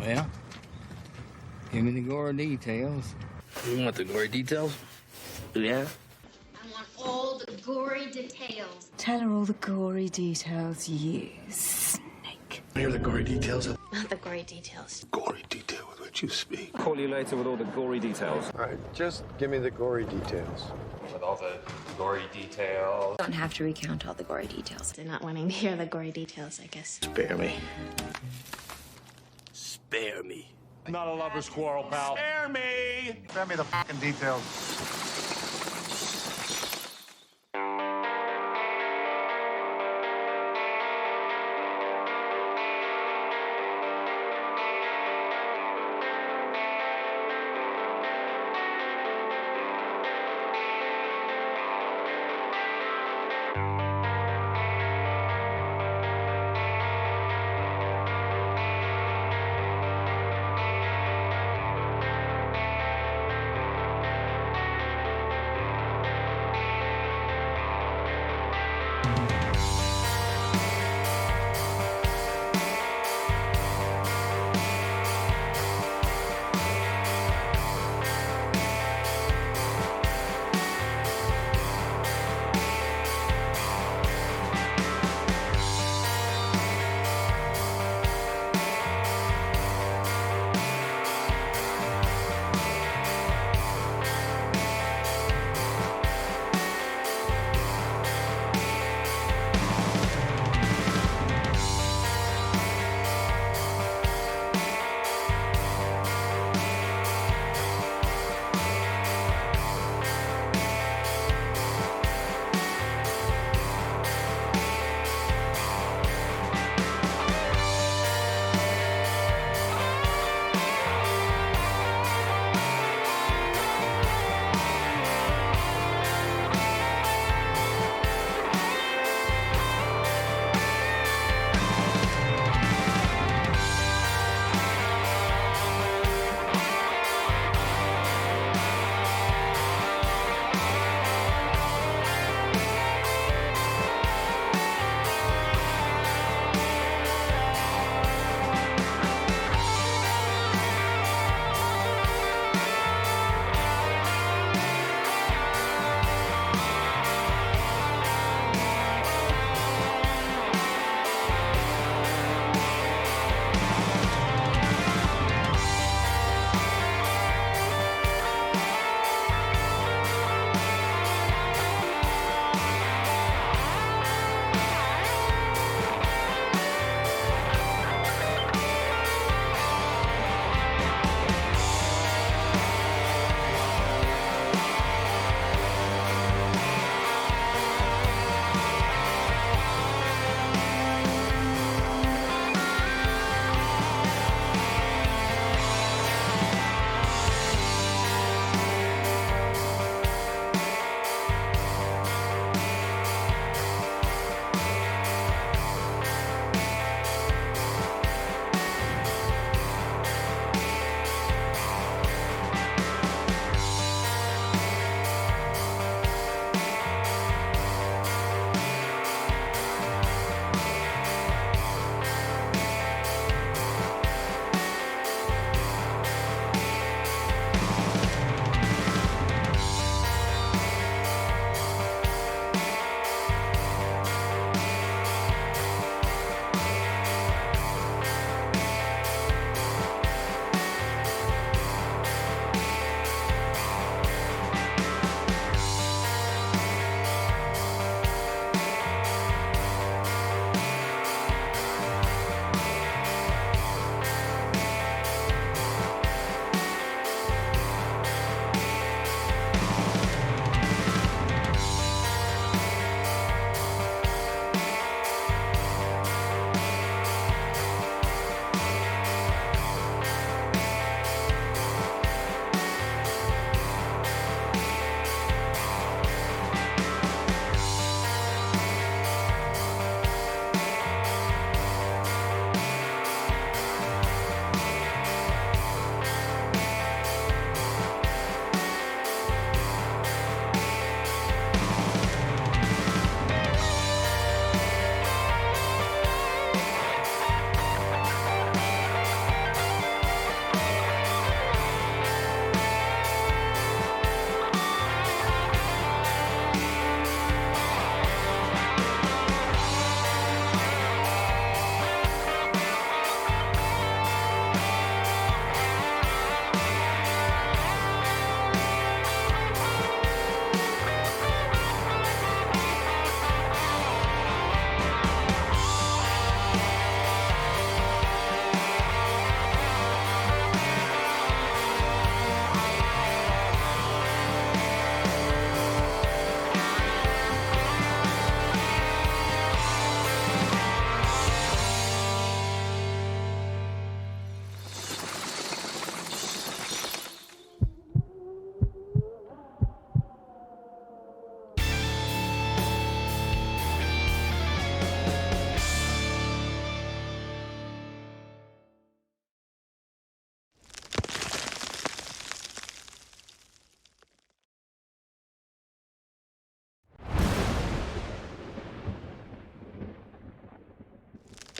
Well, give me the gory details. You want the gory details? Yeah? I want all the gory details. Tell her all the gory details, you snake. Here are the gory details. Not the gory details. Gory detail with which you speak. Call you later with all the gory details. All right, just give me the gory details. With all the gory details. Don't have to recount all the gory details. They're not wanting to hear the gory details, I guess. Spare me. Spare me. Not a lover's quarrel, pal. Spare me! Spare me the fucking details.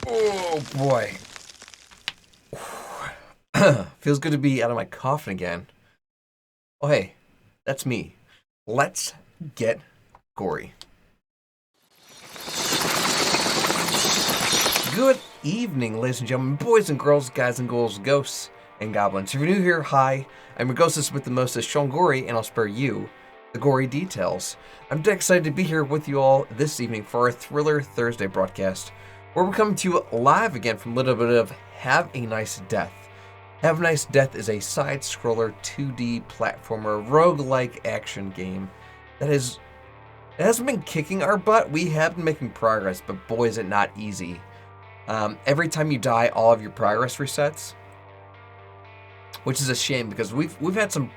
Oh boy. Feels good to be out of my coffin again. Oh hey, that's me. Let's get gory. Good evening, ladies and gentlemen, boys and girls, guys and ghouls, ghosts and goblins. If you're new here, hi, I'm your ghostess with the mostest, Sean Gory, and I'll spare you the gory details. I'm dead excited to be here with you all this evening for our Thriller Thursday broadcast, where we're coming to you live again from a little bit of Have a Nice Death. Have a Nice Death is a side-scroller 2D platformer roguelike action game that hasn't been kicking our butt. We have been making progress, but boy is it not easy. Every time you die, all of your progress resets, which is a shame because we've had some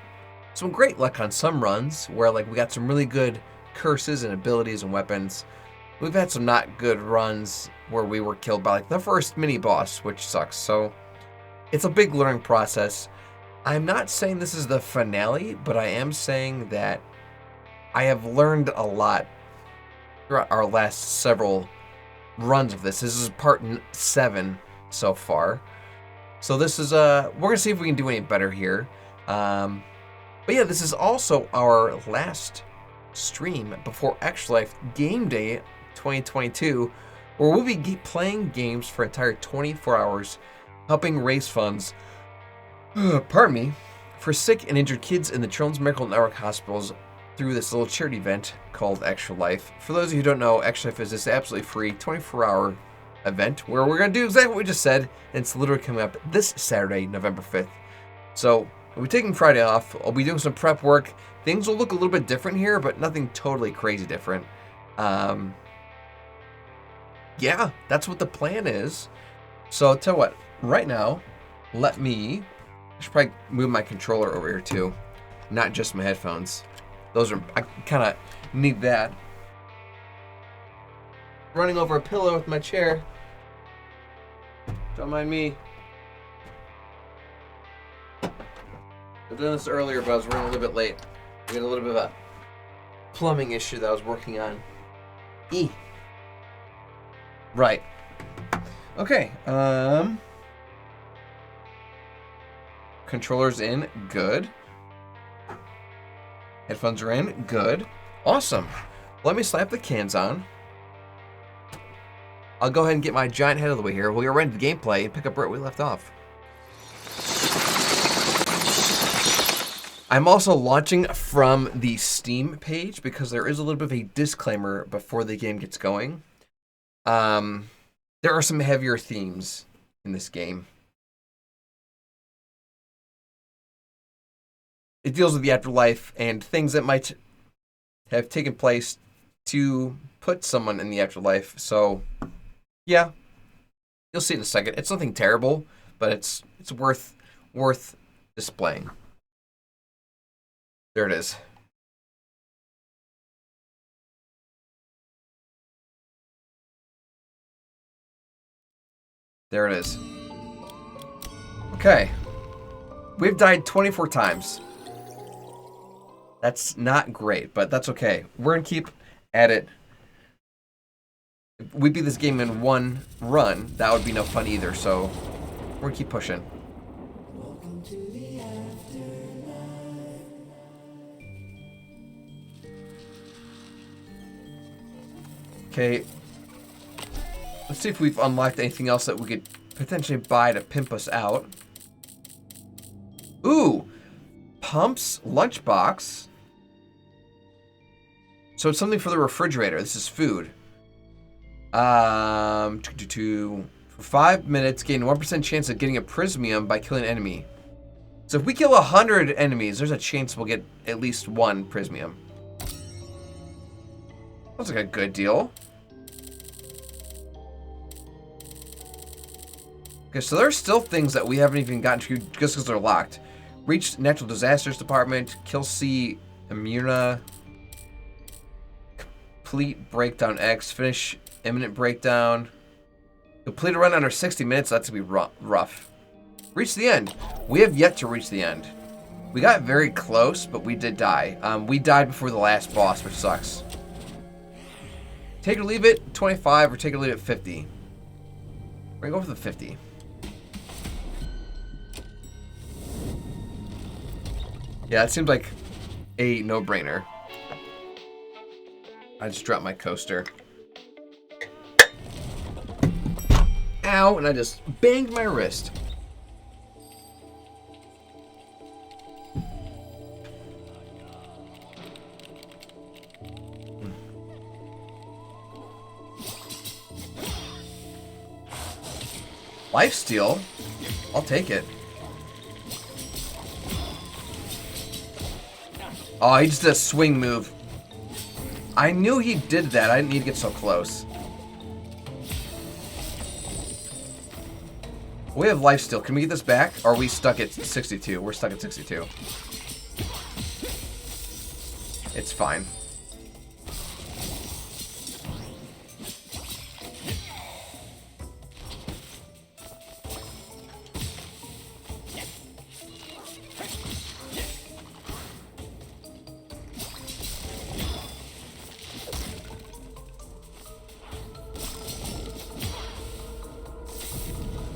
great luck on some runs where like we got some really good curses and abilities and weapons. We've had some not good runs where we were killed by like the first mini boss, which sucks. So it's a big learning process. I'm not saying this is the finale, but I am saying that I have learned a lot throughout our last several runs of this. This is part 7 so far. So this is we're gonna see if we can do any better here. But yeah, this is also our last stream before Extra Life Game Day 2022, where we'll be playing games for an entire 24 hours, helping raise funds, pardon me, for sick and injured kids in the Children's Miracle Network hospitals through this little charity event called Extra Life. For those of you who don't know, Extra Life is this absolutely free 24-hour event where we're going to do exactly what we just said, and it's literally coming up this Saturday, November 5th. So we'll be taking Friday off. I'll be doing some prep work. Things will look a little bit different here, but nothing totally crazy different. Yeah, that's what the plan is. So I'll tell you what, right now, I should probably move my controller over here too, not just my headphones. I kind of need that. Running over a pillow with my chair. Don't mind me. I've done this earlier, but I was running a little bit late. We had a little bit of a plumbing issue that I was working on. Right. Okay. Controller's in. Good. Headphones are in. Good. Awesome. Let me slap the cans on. I'll go ahead and get my giant head out of the way here. We'll get right into the gameplay and pick up where we left off. I'm also launching from the Steam page because there is a little bit of a disclaimer before the game gets going. There are some heavier themes in this game. It deals with the afterlife and things that might have taken place to put someone in the afterlife. So, yeah, you'll see in a second. It's nothing terrible, but it's worth displaying. There it is. There it is. Okay. We've died 24 times. That's not great, but that's okay. We're going to keep at it. If we beat this game in one run, that would be no fun either, so we're going to keep pushing. Okay. Let's see if we've unlocked anything else that we could potentially buy to pimp us out. Ooh! Pump's lunchbox. So it's something for the refrigerator. This is food. For 5 minutes, gain 1% chance of getting a prismium by killing an enemy. So if we kill 100 enemies, there's a chance we'll get at least 1 prismium. Sounds like a good deal. Okay, so there's still things that we haven't even gotten to just because they're locked. Reach Natural Disasters Department, kill C, Immuna, complete Breakdown X, finish Imminent Breakdown, complete a run under 60 minutes, that's gonna be rough. Reach the end. We have yet to reach the end. We got very close, but we did die. We died before the last boss, which sucks. Take or leave it, 25, or take or leave it, 50. We're gonna go for the 50. Yeah, it seems like a no-brainer. I just dropped my coaster. Ow, and I just banged my wrist. Lifesteal? I'll take it. Oh, he just did a swing move. I knew he did that. I didn't need to get so close. We have lifesteal. Can we get this back? Or are we stuck at 62? We're stuck at 62. It's fine.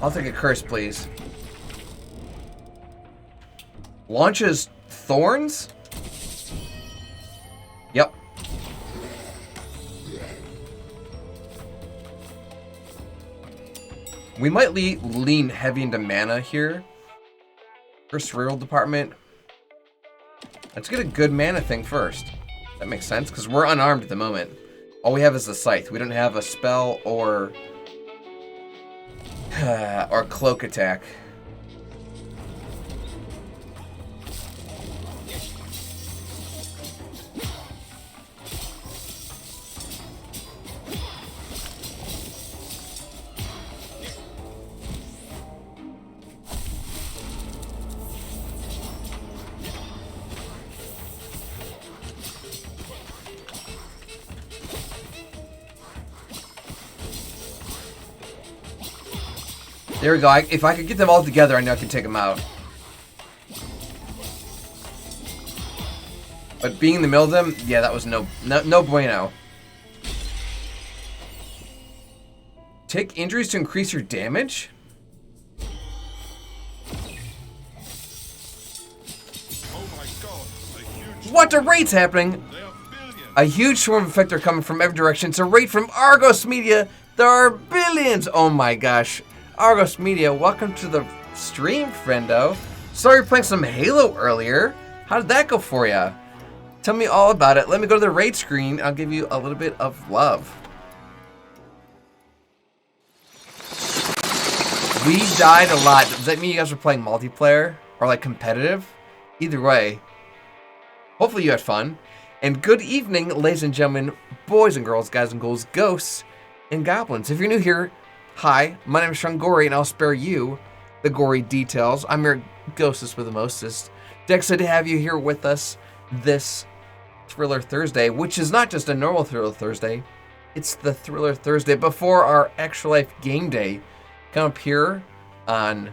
I'll take a curse, please. Launches thorns? Yep. We might lean heavy into mana here. First reroll department. Let's get a good mana thing first. That makes sense, because we're unarmed at the moment. All we have is the scythe. We don't have a spell or cloak attack. There we go. If I could get them all together, I know I can take them out. But being in the middle of them, yeah, that was no bueno. Take injuries to increase your damage? What? A raid's happening! A huge swarm of effect are coming from every direction. It's a raid from Argos Media. There are billions! Oh my gosh. Argos Media, welcome to the stream, friendo. Sorry you're playing some Halo earlier. How did that go for ya? Tell me all about it. Let me go to the raid screen. I'll give you a little bit of love. We died a lot. Does that mean you guys were playing multiplayer? Or like competitive? Either way. Hopefully you had fun. And good evening, ladies and gentlemen, boys and girls, guys and ghouls, ghosts and goblins. If you're new here, hi, my name is Sean Gory, and I'll spare you the gory details. I'm your ghostess with the mostest. Excited to have you here with us this Thriller Thursday, which is not just a normal Thriller Thursday. It's the Thriller Thursday before our Extra Life game day. Come up here on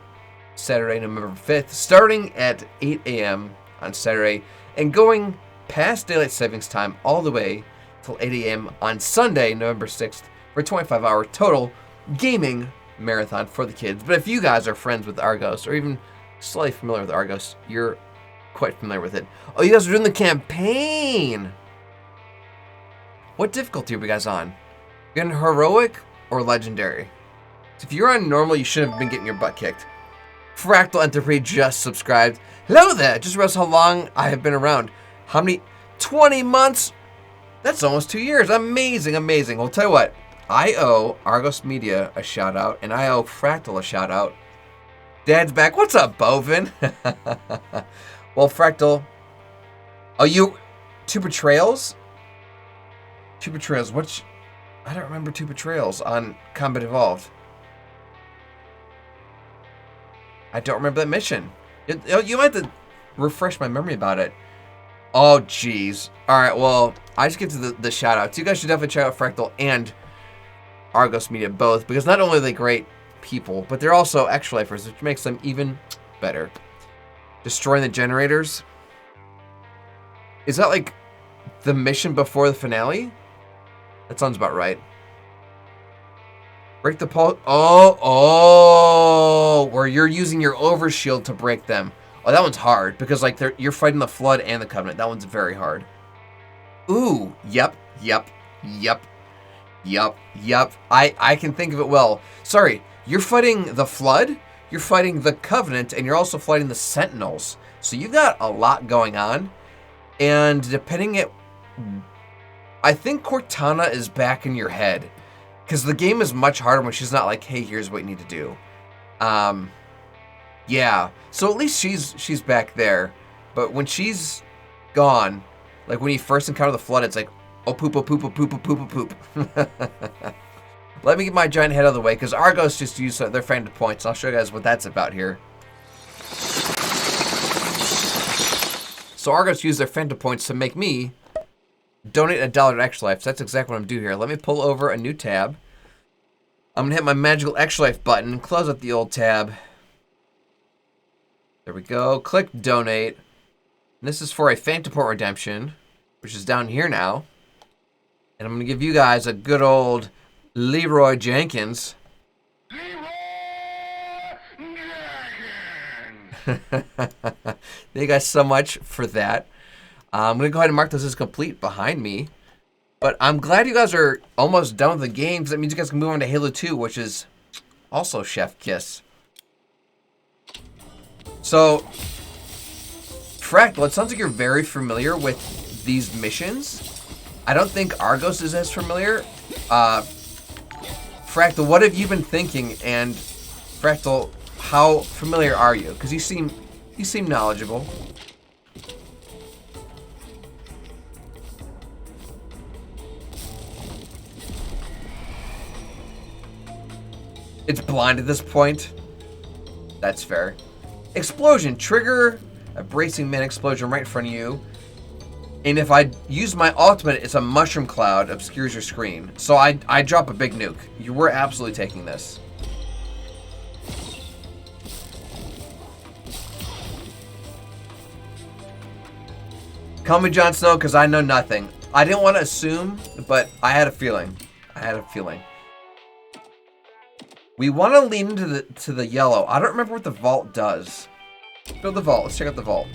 Saturday, November 5th, starting at 8 a.m. on Saturday, and going past Daylight Savings Time all the way till 8 a.m. on Sunday, November 6th, for a 25-hour total gaming marathon for the kids. But if you guys are friends with Argos, or even slightly familiar with Argos, you're quite familiar with it. Oh, you guys are doing the campaign! What difficulty are you guys on? You're in heroic or legendary? So if you're on normal, you should have been getting your butt kicked. Fractal Entropy just subscribed. Hello there! Just realized how long I have been around. How many? 20 months? That's almost 2 years. Amazing, amazing. Well, tell you what. I owe Argos Media a shout out, and I owe Fractal a shout out. Dad's back. What's up, Bovin? Well, Fractal. Oh, you. Two Betrayals? Two Betrayals. Which. I don't remember Two Betrayals on Combat Evolved. I don't remember that mission. You might have to refresh my memory about it. Oh, jeez. Alright, well, I just get to the shout outs. You guys should definitely check out Fractal and Argos Media both, because not only are they great people, but they're also extra lifers, which makes them even better. Destroying the generators. Is that like the mission before the finale? That sounds about right. Break the pulse. Oh, where you're using your overshield to break them. Oh, that one's hard because like you're fighting the Flood and the Covenant. That one's very hard. Ooh, yep. I can think of it well. Sorry, you're fighting the Flood, you're fighting the Covenant, and you're also fighting the Sentinels. So you've got a lot going on. And depending at... I think Cortana is back in your head. Because the game is much harder when she's not like, hey, here's what you need to do. Yeah. So at least she's back there. But when she's gone, like when you first encounter the Flood, it's like, oh, poop. Let me get my giant head out of the way, because Argos just used their Phantom Points. I'll show you guys what that's about here. So Argos used their Phantom Points to make me donate $1 to Extra Life. So that's exactly what I'm doing here. Let me pull over a new tab. I'm going to hit my magical Extra Life button and close up the old tab. There we go. Click Donate. And this is for a Phantom Point redemption, which is down here now. And I'm going to give you guys a good old Leroy Jenkins. Thank you guys so much for that. I'm going to go ahead and mark this as complete behind me. But I'm glad you guys are almost done with the game, because that means you guys can move on to Halo 2, which is also Chef Kiss. So, Fractal, it sounds like you're very familiar with these missions. I don't think Argos is as familiar. Fractal, what have you been thinking? And Fractal, how familiar are you? Because you seem knowledgeable. It's blind at this point. That's fair. Explosion. Trigger a bracing man explosion right in front of you. And if I use my ultimate, it's a mushroom cloud, obscures your screen. So I drop a big nuke. You were absolutely taking this. Call me Jon Snow because I know nothing. I didn't want to assume, but I had a feeling. We want to lean into the yellow. I don't remember what the vault does. Go to the vault. Let's check out the vault.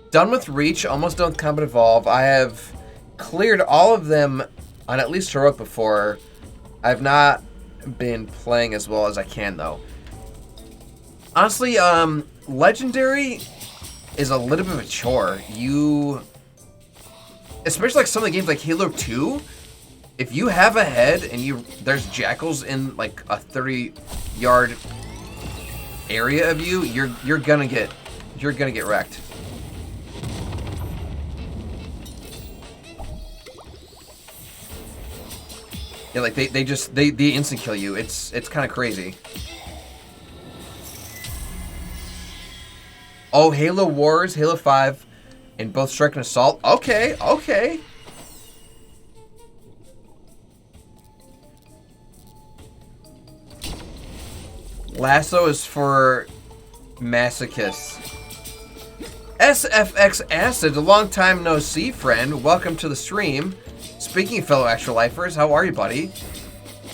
Done with Reach, almost done with Combat Evolve. I have cleared all of them on at least Heroic before. I've not been playing as well as I can, though. Honestly, Legendary is a little bit of a chore. Especially like some of the games like Halo 2, if you have a head and there's jackals in like a 30-yard area of you, you're gonna get wrecked. Yeah, like they instant kill you. It's kind of crazy. Oh, Halo Wars, Halo 5, and both Strike and Assault. Okay. Lasso is for masochists. SFX Acid, a long time no see, friend. Welcome to the stream. Speaking of fellow Extra Lifers, how are you, buddy?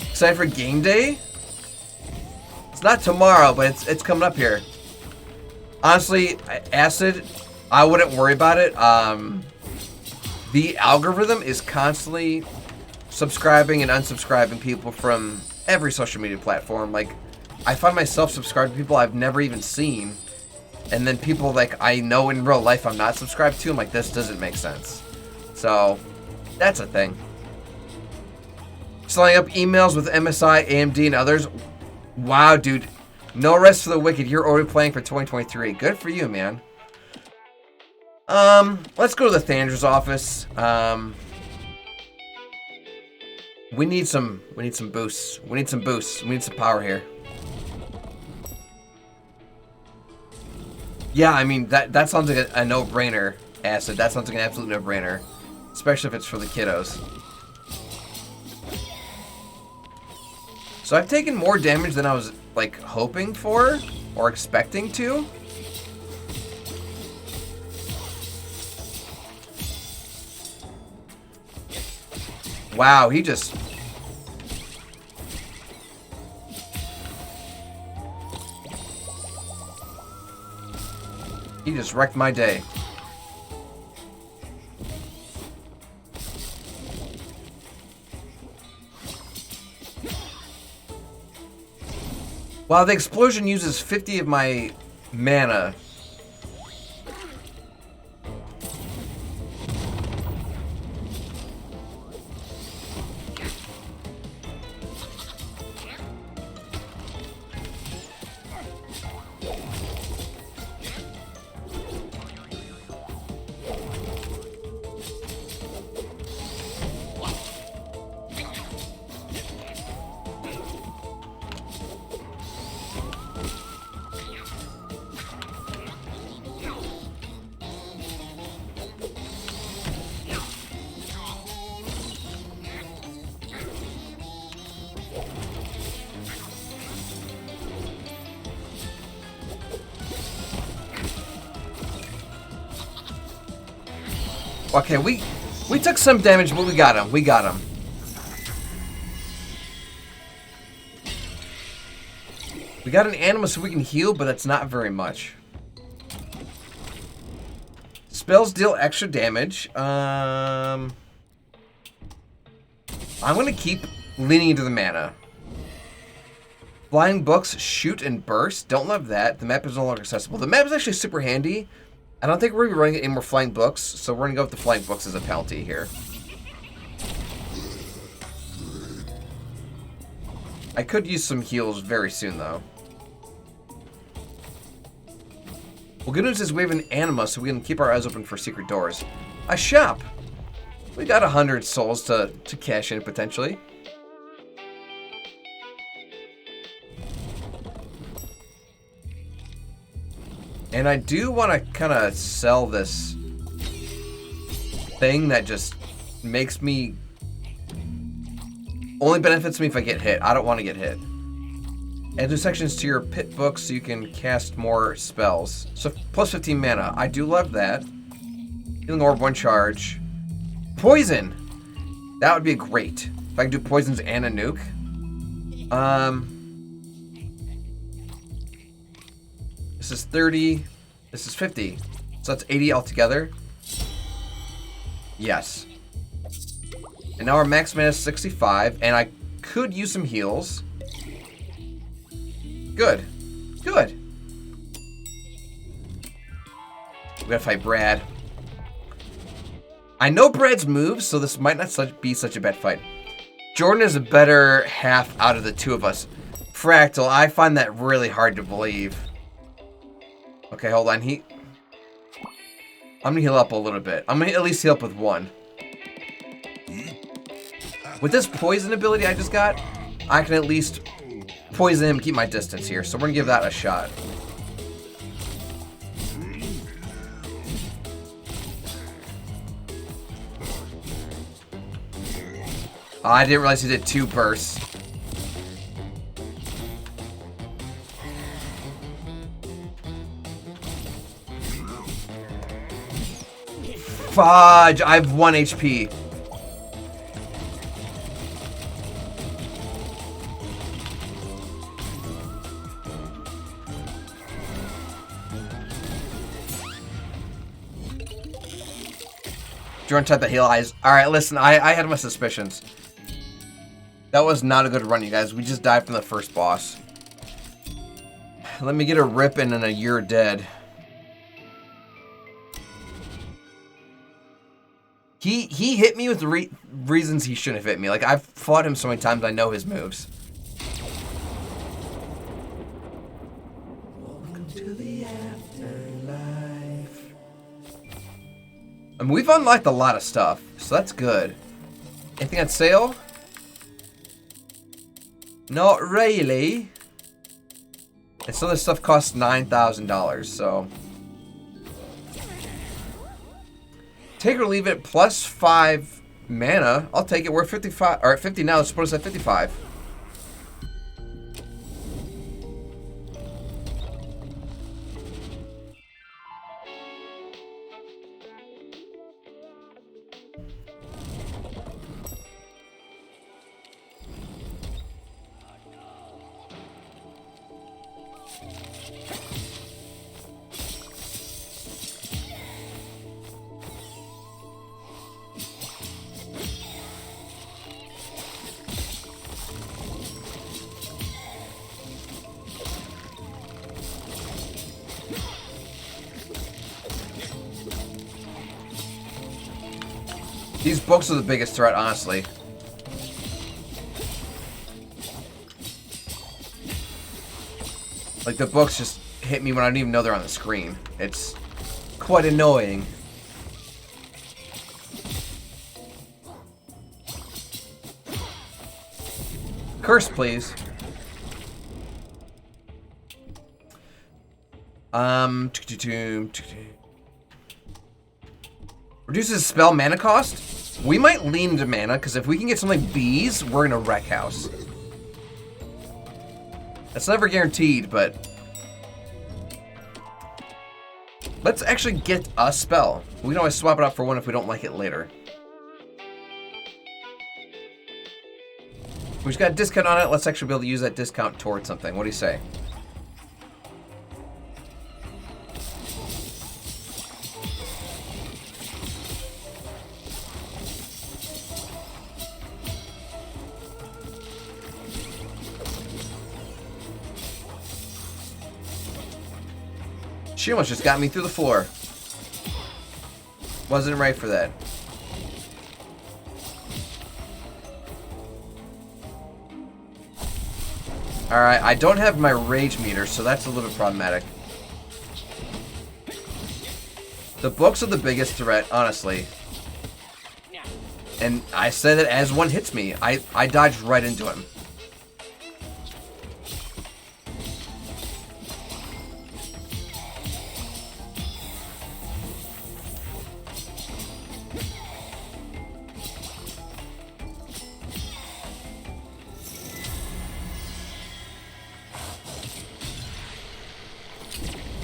Excited for game day? It's not tomorrow, but it's coming up here. Honestly, Acid, I wouldn't worry about it. The algorithm is constantly subscribing and unsubscribing people from every social media platform. Like, I find myself subscribed to people I've never even seen. And then people like I know in real life I'm not subscribed to. I'm like, this doesn't make sense. So, that's a thing. Selling up emails with MSI, AMD, and others. Wow, dude. No rest for the wicked. You're already playing for 2023. Good for you, man. Let's go to the Thandra's office. We need some boosts. We need some boosts. We need some power here. Yeah, I mean that sounds like a no-brainer, Acid. That sounds like an absolute no-brainer, especially if it's for the kiddos. So I've taken more damage than I was like hoping for or expecting to. Wow, he just... He just wrecked my day. Wow, the explosion uses 50 of my mana. Okay, we took some damage, but we got him. We got him. We got an animal so we can heal, but that's not very much. Spells deal extra damage. I'm gonna keep leaning into the mana. Flying books, shoot and burst. Don't love that. The map is no longer accessible. The map is actually super handy. I don't think we're going to be running any more flying books, so we're going to go with the flying books as a penalty here. I could use some heals very soon, though. Well, good news is we have an anima, so we can keep our eyes open for secret doors. A shop! We got 100 souls to cash in, potentially. And I do want to kind of sell this thing that just makes me... Only benefits me if I get hit. I don't want to get hit. Add new sections to your pit book so you can cast more spells. So plus 15 mana. I do love that. Healing orb, 1 charge. Poison! That would be great. If I can do poisons and a nuke. This is 30. This is 50. So that's 80 altogether. Yes. And now our max mana is 65. And I could use some heals. Good. Good. We gotta fight Brad. I know Brad's moves, so this might not be such a bad fight. Jordan is a better half out of the two of us. Fractal, I find that really hard to believe. Okay, hold on. I'm gonna heal up a little bit. I'm gonna at least heal up with 1. With this poison ability I just got, I can at least poison him and keep my distance here. So we're gonna give that a shot. Oh, I didn't realize he did 2 bursts. Fudge! I have 1 HP. Jordan type that heal eyes. Alright, listen, I had my suspicions. That was not a good run, you guys. We just died from the first boss. Let me get a ripping and a you're dead. He hit me with reasons he shouldn't have hit me. Like, I've fought him so many times, I know his moves. Welcome to the afterlife. I mean, we've unlocked a lot of stuff, so that's good. Anything on sale? Not really. And some of this stuff costs $9,000, so... Take or leave it, plus 5 mana. I'll take it. We're at 55, or at 50 now. Let's put us at 55. These books are the biggest threat, honestly. Like, the books just hit me when I don't even know they're on the screen. It's quite annoying. Curse, please. Reduces spell mana cost? We might lean into mana, because if we can get something like bees, we're in a wreck house. That's never guaranteed, but... let's actually get a spell. We can always swap it out for one if we don't like it later. We've got a discount on it. Let's actually be able to use that discount towards something. What do you say? She almost just got me through the floor. Wasn't right for that. Alright, I don't have my rage meter, so that's a little bit problematic. The books are the biggest threat, honestly. And I said that as one hits me. I dodged right into him.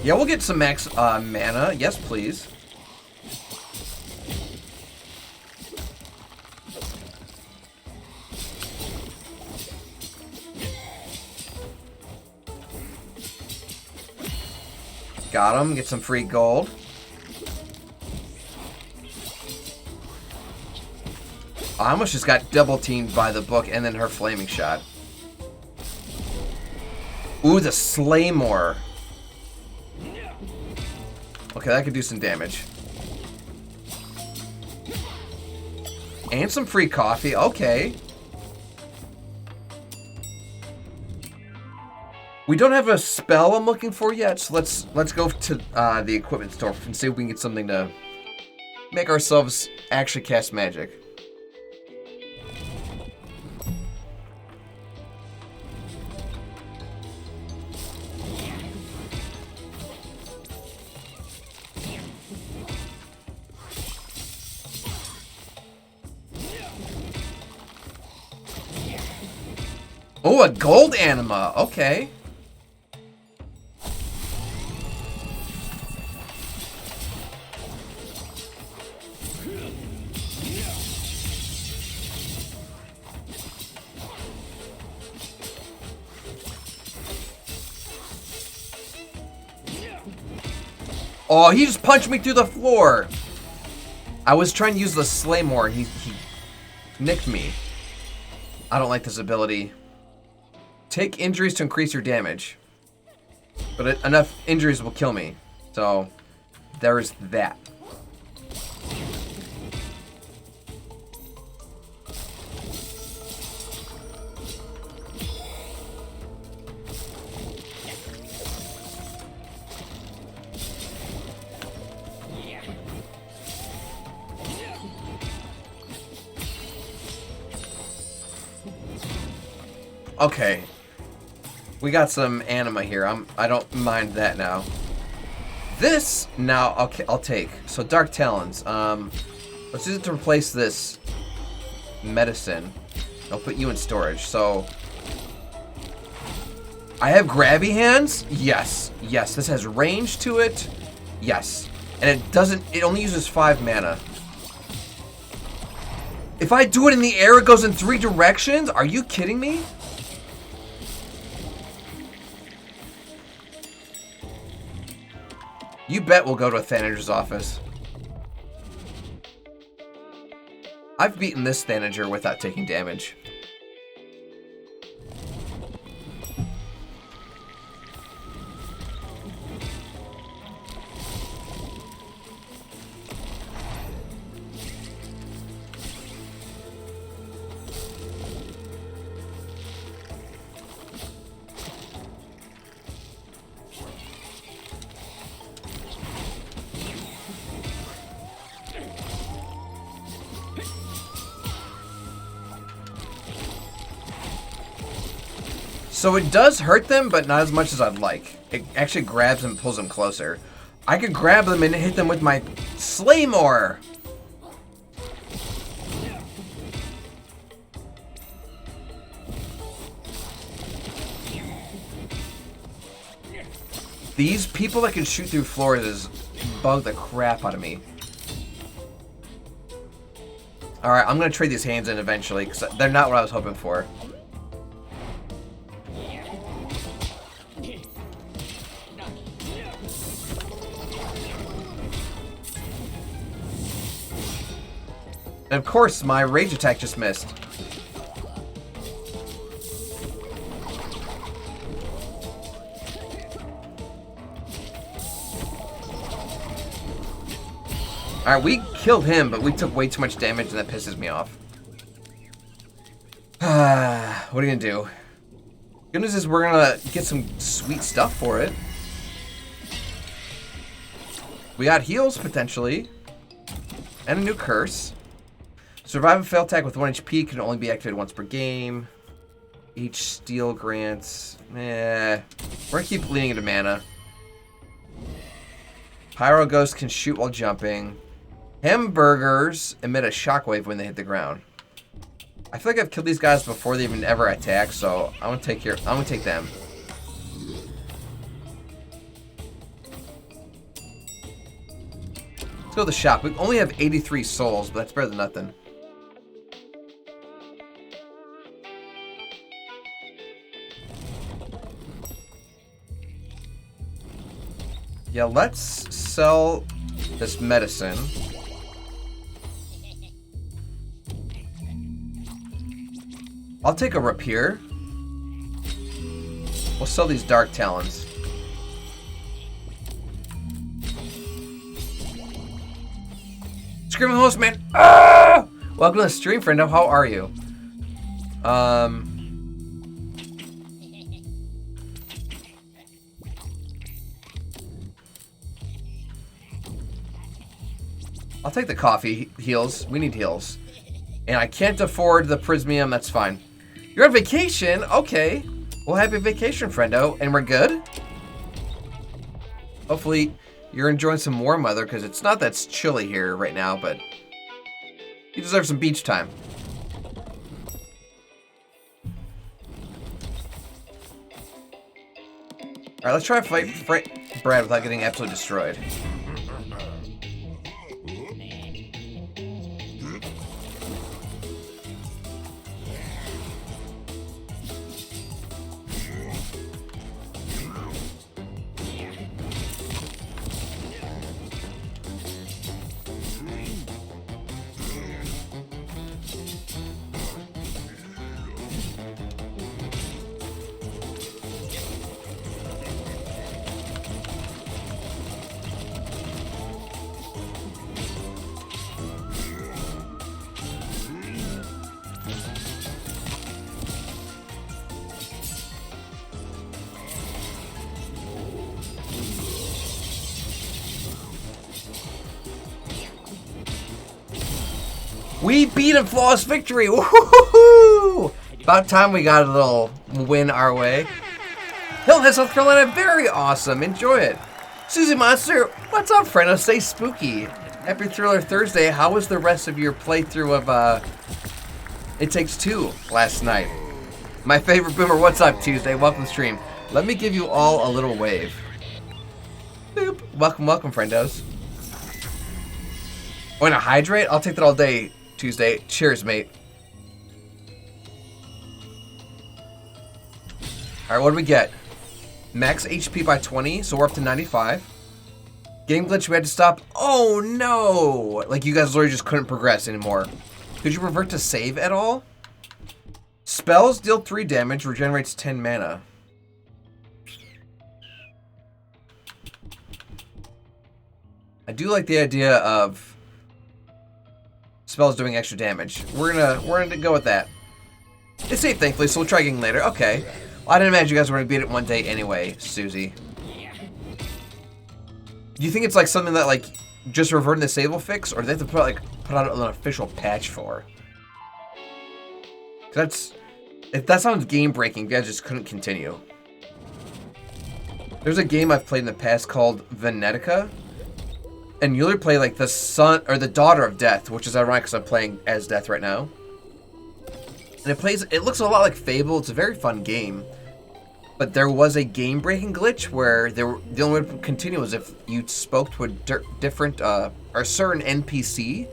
Yeah, we'll get some max mana. Yes, please. Got him. Get some free gold. I almost just got double teamed by the book and then her flaming shot. Ooh, the Slaymore. Okay, that could do some damage. And some free coffee. Okay. We don't have a spell I'm looking for yet, so let's go to the equipment store and see if we can get something to make ourselves actually cast magic. Oh, a gold anima. Okay. Oh, he just punched me through the floor. I was trying to use the Slaymore. He nicked me. I don't like this ability. Take injuries to increase your damage. But enough injuries will kill me. So, there's that. Okay. We got some anima here. I don't mind that now. This now I'll take. So Dark Talons. Let's use it to replace this medicine. I'll put you in storage. So I have grabby hands. Yes. Yes. This has range to it. Yes. And it only uses 5 mana. If I do it in the air, it goes in 3 directions? Are you kidding me? You bet we'll go to a Thanager's office. I've beaten this Thanager without taking damage. So it does hurt them, but not as much as I'd like. It actually grabs and pulls them closer. I could grab them and hit them with my Slaymore. These people that can shoot through floors is bug the crap out of me. Alright, I'm gonna trade these hands in eventually, because they're not what I was hoping for. And of course, my rage attack just missed. Alright, we killed him, but we took way too much damage and that pisses me off. What are you gonna do? Good news is we're gonna get some sweet stuff for it. We got heals, potentially. And a new curse. Survive a fail attack with 1 HP can only be activated once per game. Each steal grants... We're gonna keep leaning into mana. Pyro Ghost can shoot while jumping. Hamburgers emit a shockwave when they hit the ground. I feel like I've killed these guys before they even ever attack, so I'm gonna take them. Let's go to the shop. We only have 83 souls, but that's better than nothing. Yeah, let's sell this medicine. I'll take a rapier. We'll sell these dark talons. Screaming Host Man. Ah! Welcome to the stream, friendo. How are you? I'll take the coffee heals. We need heals. And I can't afford the Prismium. That's fine. You're on vacation? Okay. Well, happy vacation, friendo. And we're good? Hopefully, you're enjoying some warm weather, because it's not that chilly here right now, but you deserve some beach time. Alright, let's try to fight Brad without getting absolutely destroyed. We beat a flawless victory! Woohoo! About time we got a little win our way. Hilton, South Carolina, very awesome. Enjoy it. Susie Monster, what's up, friendo? Stay spooky. Happy Thriller Thursday. How was the rest of your playthrough of It Takes Two last night? My favorite boomer, what's up, Tuesday? Welcome to the stream. Let me give you all a little wave. Boop. Welcome, welcome, friendos. Oh, and a hydrate? I'll take that all day, Tuesday. Cheers, mate. Alright, what do we get? Max HP by 20, so we're up to 95. Game glitch we had to stop. Oh no! Like, you guys literally just couldn't progress anymore. Could you revert to save at all? Spells deal 3 damage, regenerates 10 mana. I do like the idea of spells doing extra damage. We're gonna go with that. It's safe, thankfully, so we'll try again later. Okay. Well, I didn't imagine you guys were gonna beat it one day anyway, Susie. Do you think it's like something that like just reverting the save will fix, or do they have to put out an official patch for? That's If that sounds game breaking, you guys just couldn't continue. There's a game I've played in the past called Venetica. And you literally play like the son or the daughter of Death, which is ironic because I'm playing as Death right now. And it looks a lot like Fable. It's a very fun game. But there was a game breaking glitch where the only way to continue was if you spoke to a different or a certain NPC.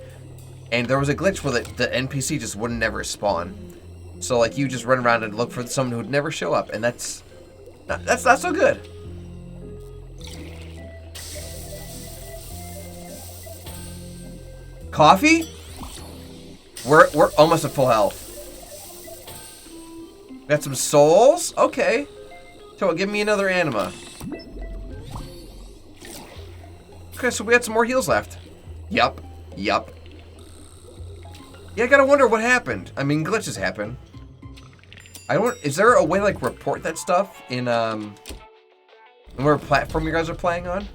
And there was a glitch where the NPC just wouldn't never spawn. So like you just run around and look for someone who would never show up, and that's not so good. Coffee? We're almost at full health. Got some souls? Okay. So give me another anima. Okay, so we got some more heals left. Yup. Yeah, I gotta wonder what happened. I mean, glitches happen. Is there a way to, like, report that stuff in whatever platform you guys are playing on?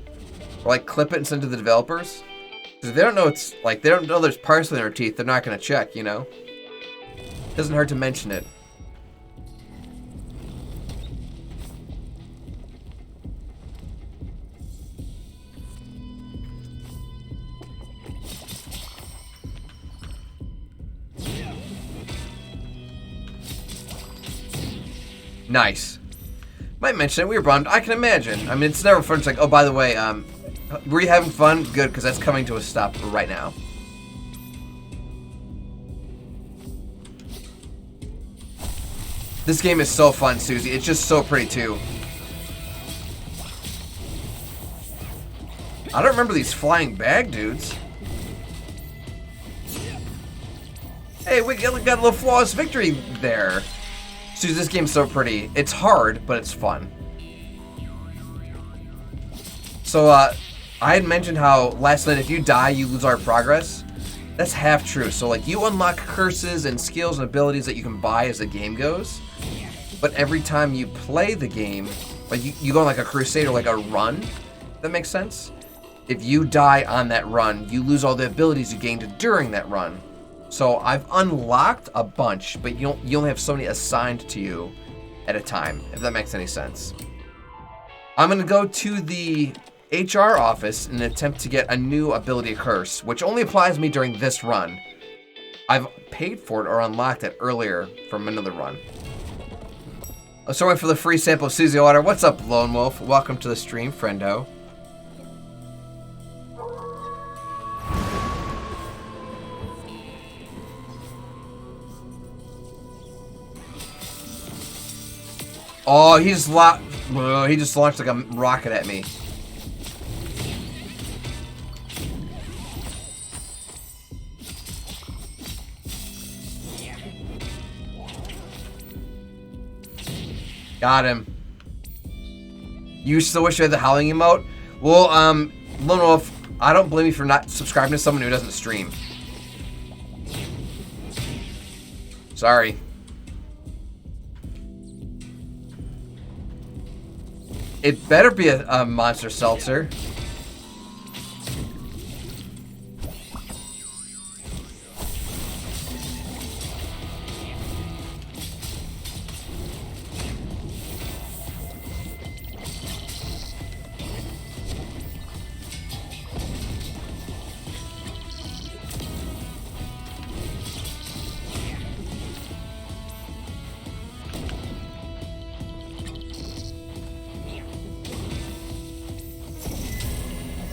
Or, like, clip it and send it to the developers? Because if they don't know they don't know there's parsley in their teeth, they're not gonna check, you know? Doesn't hurt to mention it. Nice. Might mention it. We were bummed. I can imagine. I mean, it's never fun. It's like, oh, by the way, were you having fun? Good, because that's coming to a stop right now. This game is so fun, Susie. It's just so pretty, too. I don't remember these flying bag dudes. Hey, we got a little flawless victory there. Susie, this game's so pretty. It's hard, but it's fun. So, I had mentioned how last night if you die, you lose our progress. That's half true. So, like, you unlock curses and skills and abilities that you can buy as the game goes. But every time you play the game, like, you go on, like, a crusade or, like, a run. If that makes sense? If you die on that run, you lose all the abilities you gained during that run. So I've unlocked a bunch, but you only have so many assigned to you at a time, if that makes any sense. I'm going to go to the HR office in an attempt to get a new ability curse, which only applies to me during this run. I've paid for it or unlocked it earlier from another run. I'm sorry for the free sample of Susie Water. What's up, Lone Wolf? Welcome to the stream, friendo. Oh, he just launched like a rocket at me. Got him. You still wish you had the howling emote? Well, Lone Wolf, I don't blame you for not subscribing to someone who doesn't stream. Sorry. It better be a monster seltzer.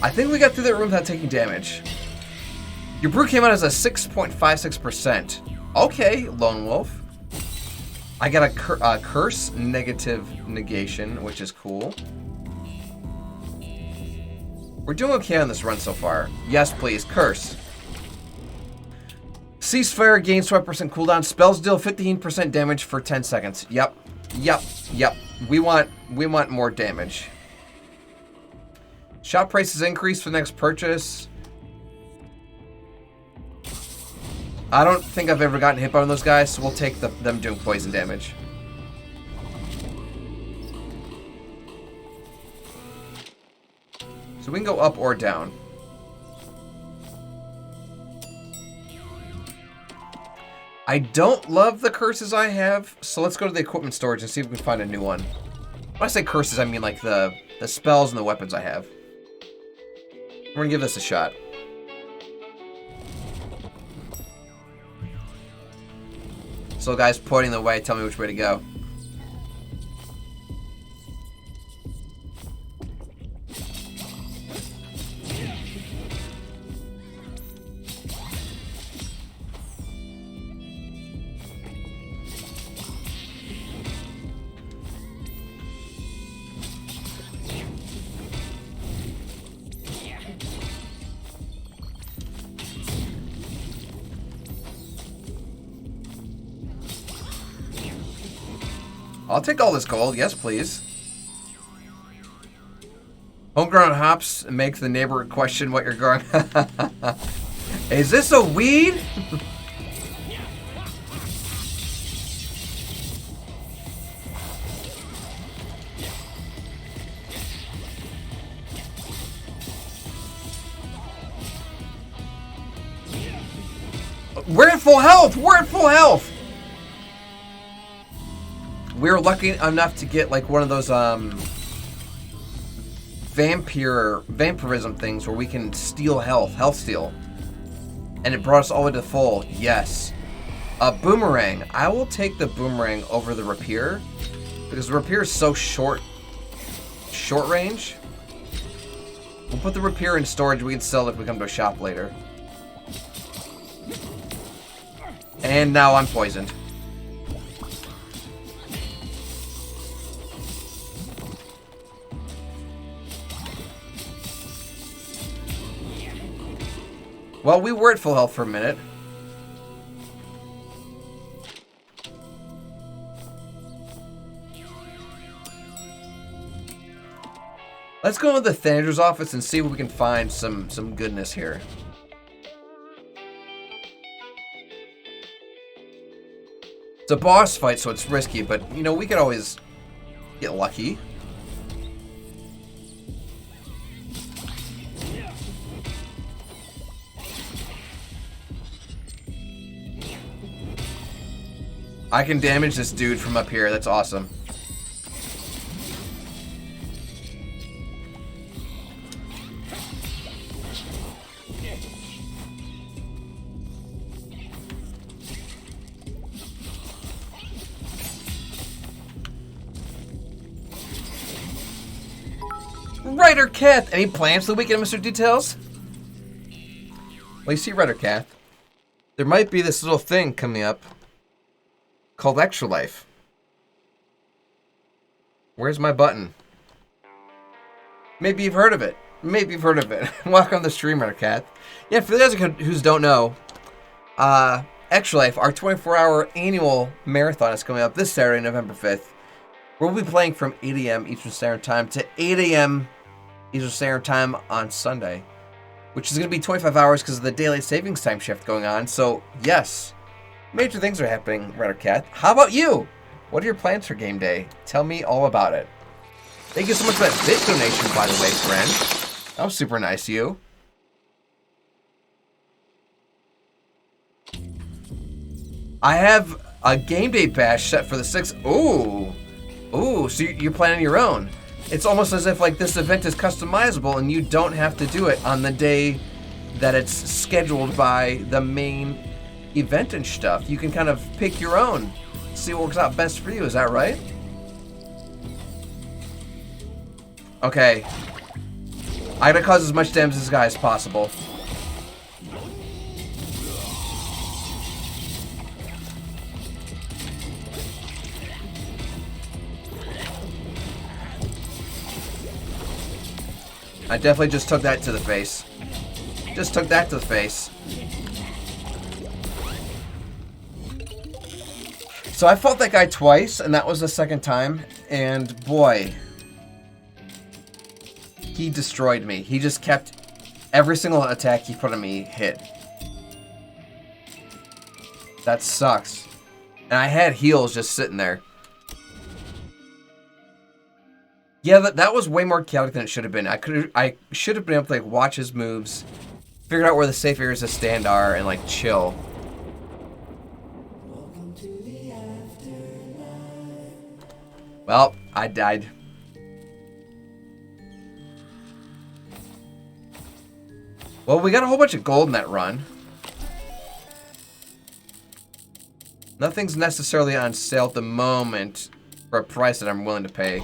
I think we got through that room without taking damage. Your brew came out as a 6.56%. Okay, Lone Wolf. I got a curse negative negation, which is cool. We're doing okay on this run so far. Yes, please. Curse. Ceasefire gains 12% cooldown. Spells deal 15% damage for 10 seconds. Yep. We want more damage. Shop prices increase for the next purchase. I don't think I've ever gotten hit by one of those guys, so we'll take them doing poison damage. So we can go up or down. I don't love the curses I have, so let's go to the equipment storage and see if we can find a new one. When I say curses, I mean like the spells and the weapons I have. We're gonna give this a shot. So guys pointing the way, tell me which way to go. I'll take all this gold. Yes, please. Homegrown hops make the neighbor question what you're growing. Is this a weed? We're at full health! We're at full health! We're lucky enough to get like one of those vampirism things where we can steal health steal. And it brought us all the way to full. Yes. A boomerang. I will take the boomerang over the rapier because the rapier is so short range. We'll put the rapier in storage. We can sell it if we come to a shop later. And now I'm poisoned. Well, we were at full health for a minute. Let's go to the Thanager's office and see if we can find some goodness here. It's a boss fight, so it's risky, but, you know, we could always get lucky. I can damage this dude from up here. That's awesome. Ryder Kath! Any plans for the weekend, Mr. Details? Well, you see, Ryder Kath, there might be this little thing coming up called Extra Life. Where's my button? Maybe you've heard of it. Maybe you've heard of it. Welcome to the stream, Ryder Kath. Yeah, for those who don't know, Extra Life, our 24-hour annual marathon is coming up this Saturday, November 5th. We'll be playing from 8 a.m. Eastern Standard Time to 8 a.m. Eastern Standard Time on Sunday, which is going to be 25 hours because of the daylight savings time shift going on. So, yes, major things are happening, Ryder Kath. How about you? What are your plans for game day? Tell me all about it. Thank you so much for that bit donation, by the way, friend. That was super nice of you. I have a game day bash set for the 6th. Ooh, so you're planning your own. It's almost as if like this event is customizable and you don't have to do it on the day that it's scheduled by the main event and stuff. You can kind of pick your own, see what works out best for you. Is that right? Okay. I gotta cause as much damage to this guy as possible. I definitely just took that to the face. Just took that to the face. So I fought that guy twice, and that was the second time, and boy, he destroyed me. He just kept every single attack he put on me hit. That sucks. And I had heals just sitting there. Yeah, that was way more chaotic than it should have been. I should have been able to like watch his moves, figure out where the safe areas to stand are, and like chill. Well, I died. Well, we got a whole bunch of gold in that run. Nothing's necessarily on sale at the moment for a price that I'm willing to pay.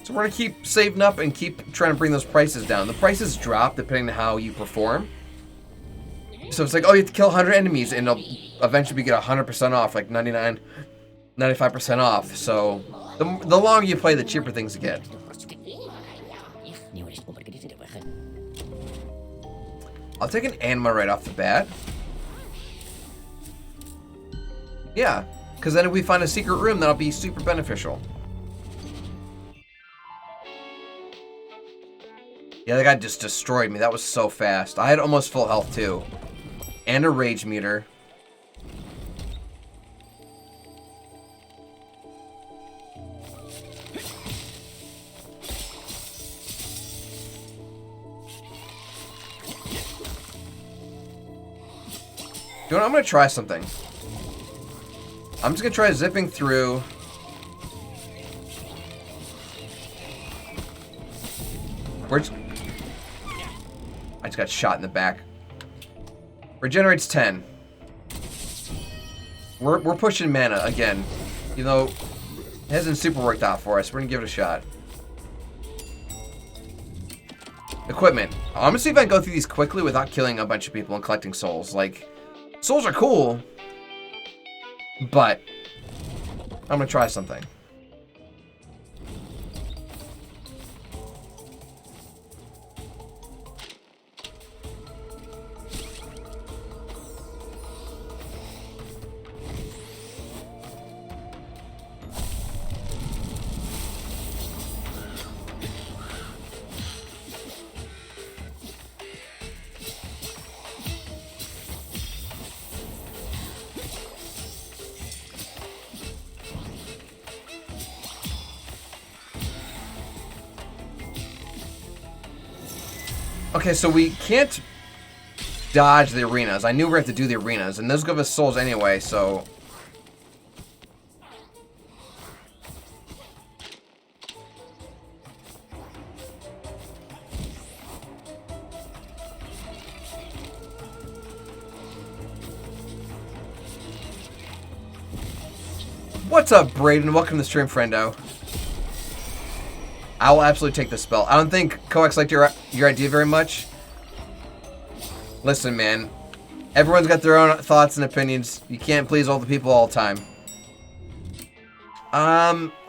So we're going to keep saving up and keep trying to bring those prices down. The prices drop depending on how you perform. So it's like, oh, you have to kill 100 enemies and it'll eventually get 100% off, like 99, 95% off. So the longer you play, the cheaper things get. I'll take an anima right off the bat. Yeah, because then if we find a secret room, that'll be super beneficial. Yeah, that guy just destroyed me. That was so fast. I had almost full health too. And a rage meter. You know what? I'm going to try something. I'm just going to try zipping through. Where's... I just got shot in the back. Regenerates 10. We're pushing mana again. You know, it hasn't super worked out for us. We're going to give it a shot. Equipment. I'm going to see if I can go through these quickly without killing a bunch of people and collecting souls. Like... souls are cool, but I'm gonna try something. Okay, so we can't dodge the arenas. I knew we had to do the arenas, and those give us souls anyway, so... What's up, Braden? Welcome to the stream, friendo. I will absolutely take the spell. I don't think Coax liked your idea very much. Listen, man. Everyone's got their own thoughts and opinions. You can't please all the people all the time.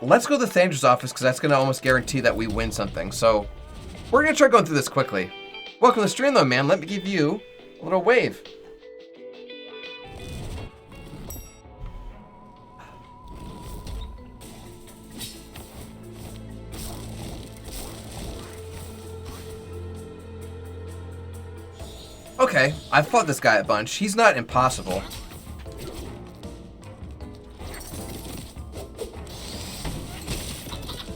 Let's go to the Thandra's office, because that's going to almost guarantee that we win something. So, we're going to try going through this quickly. Welcome to the stream, though, man. Let me give you a little wave. Okay, I've fought this guy a bunch. He's not impossible.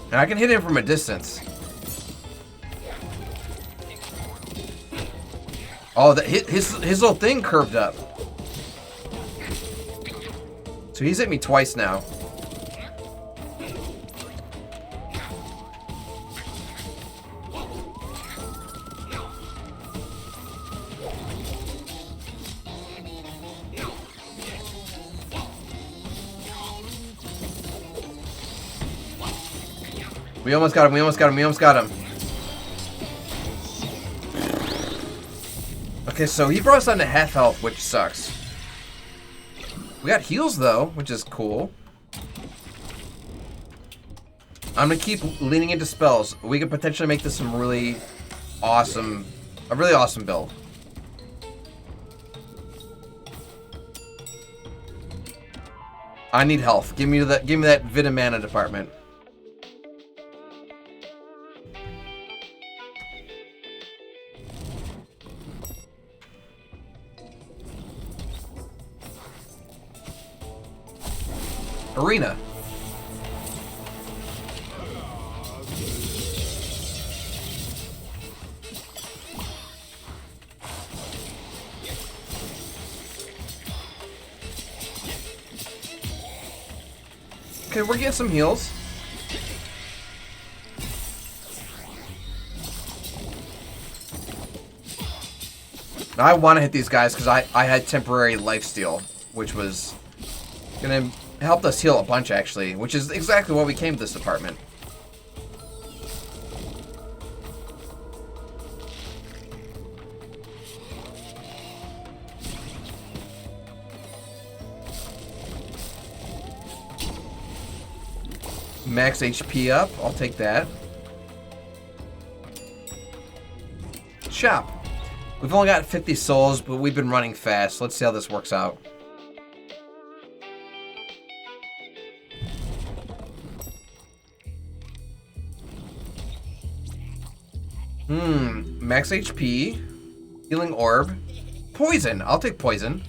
And I can hit him from a distance. Oh, his little thing curved up. So he's hit me twice now. We almost got him, we almost got him, we almost got him. Okay, so he brought us down to half health, which sucks. We got heals, though, which is cool. I'm gonna keep leaning into spells. We could potentially make this some really awesome, a really awesome build. I need health. Give me that Vita Mana department. Arena. Okay, we're getting some heals. Now, I want to hit these guys because I had temporary lifesteal, which was going to help us heal a bunch, actually, which is exactly why we came to this apartment. Max HP up. I'll take that. Shop. We've only got 50 souls, but we've been running fast. Let's see how this works out. Max HP. Healing orb. Poison. I'll take poison.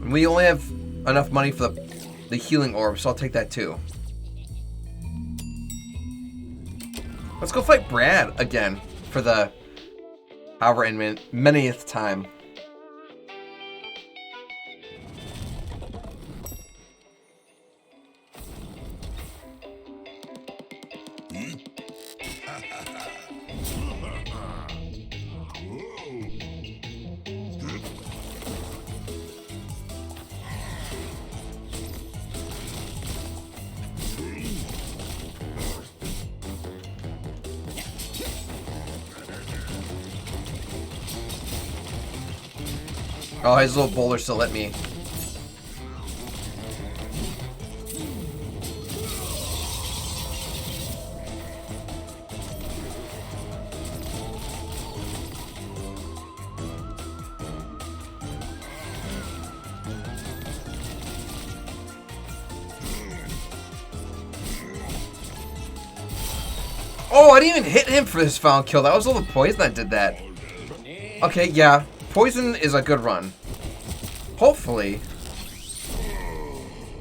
We only have enough money for the healing orb, so I'll take that too. Let's go fight Brad again for the however manyth time. Oh, his little boulder still hit me. Oh, I didn't even hit him for his final kill. That was all the poison that did that. Okay, yeah. Poison is a good run. Hopefully,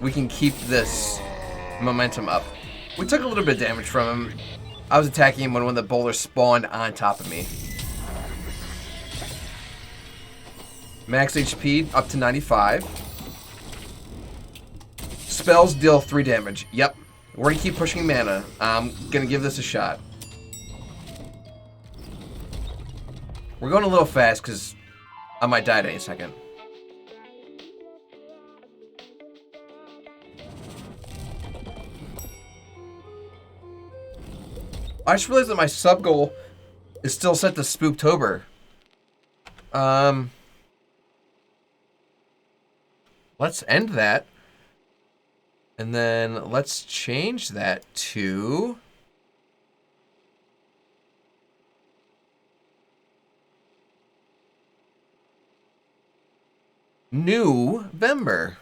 we can keep this momentum up. We took a little bit of damage from him. I was attacking him when one of the boulders spawned on top of me. Max HP up to 95. Spells deal 3 damage. Yep. We're gonna keep pushing mana. I'm gonna give this a shot. We're going a little fast because I might die at any second. I just realized that my sub goal is still set to Spooktober. Let's end that. And then let's change that to November.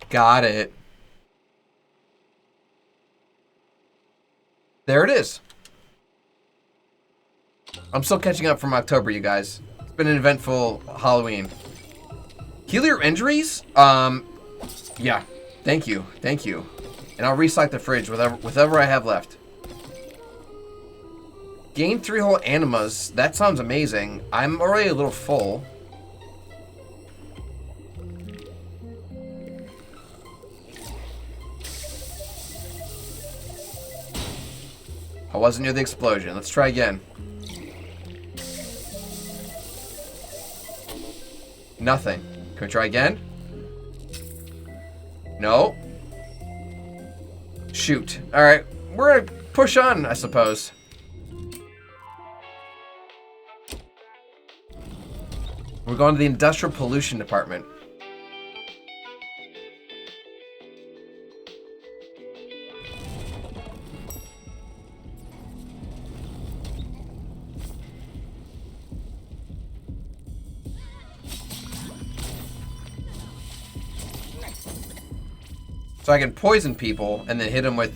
Got it. There it is. I'm still catching up from October, you guys. It's been an eventful Halloween. Heal your injuries? Yeah. Thank you. Thank you. And I'll restock the fridge with whatever I have left. Gain 3 whole animas. That sounds amazing. I'm already a little full. I wasn't near the explosion. Let's try again. Nothing. Can we try again? No. Shoot. Alright. We're gonna push on, I suppose. We're going to the Industrial Pollution Department. So I can poison people and then hit them with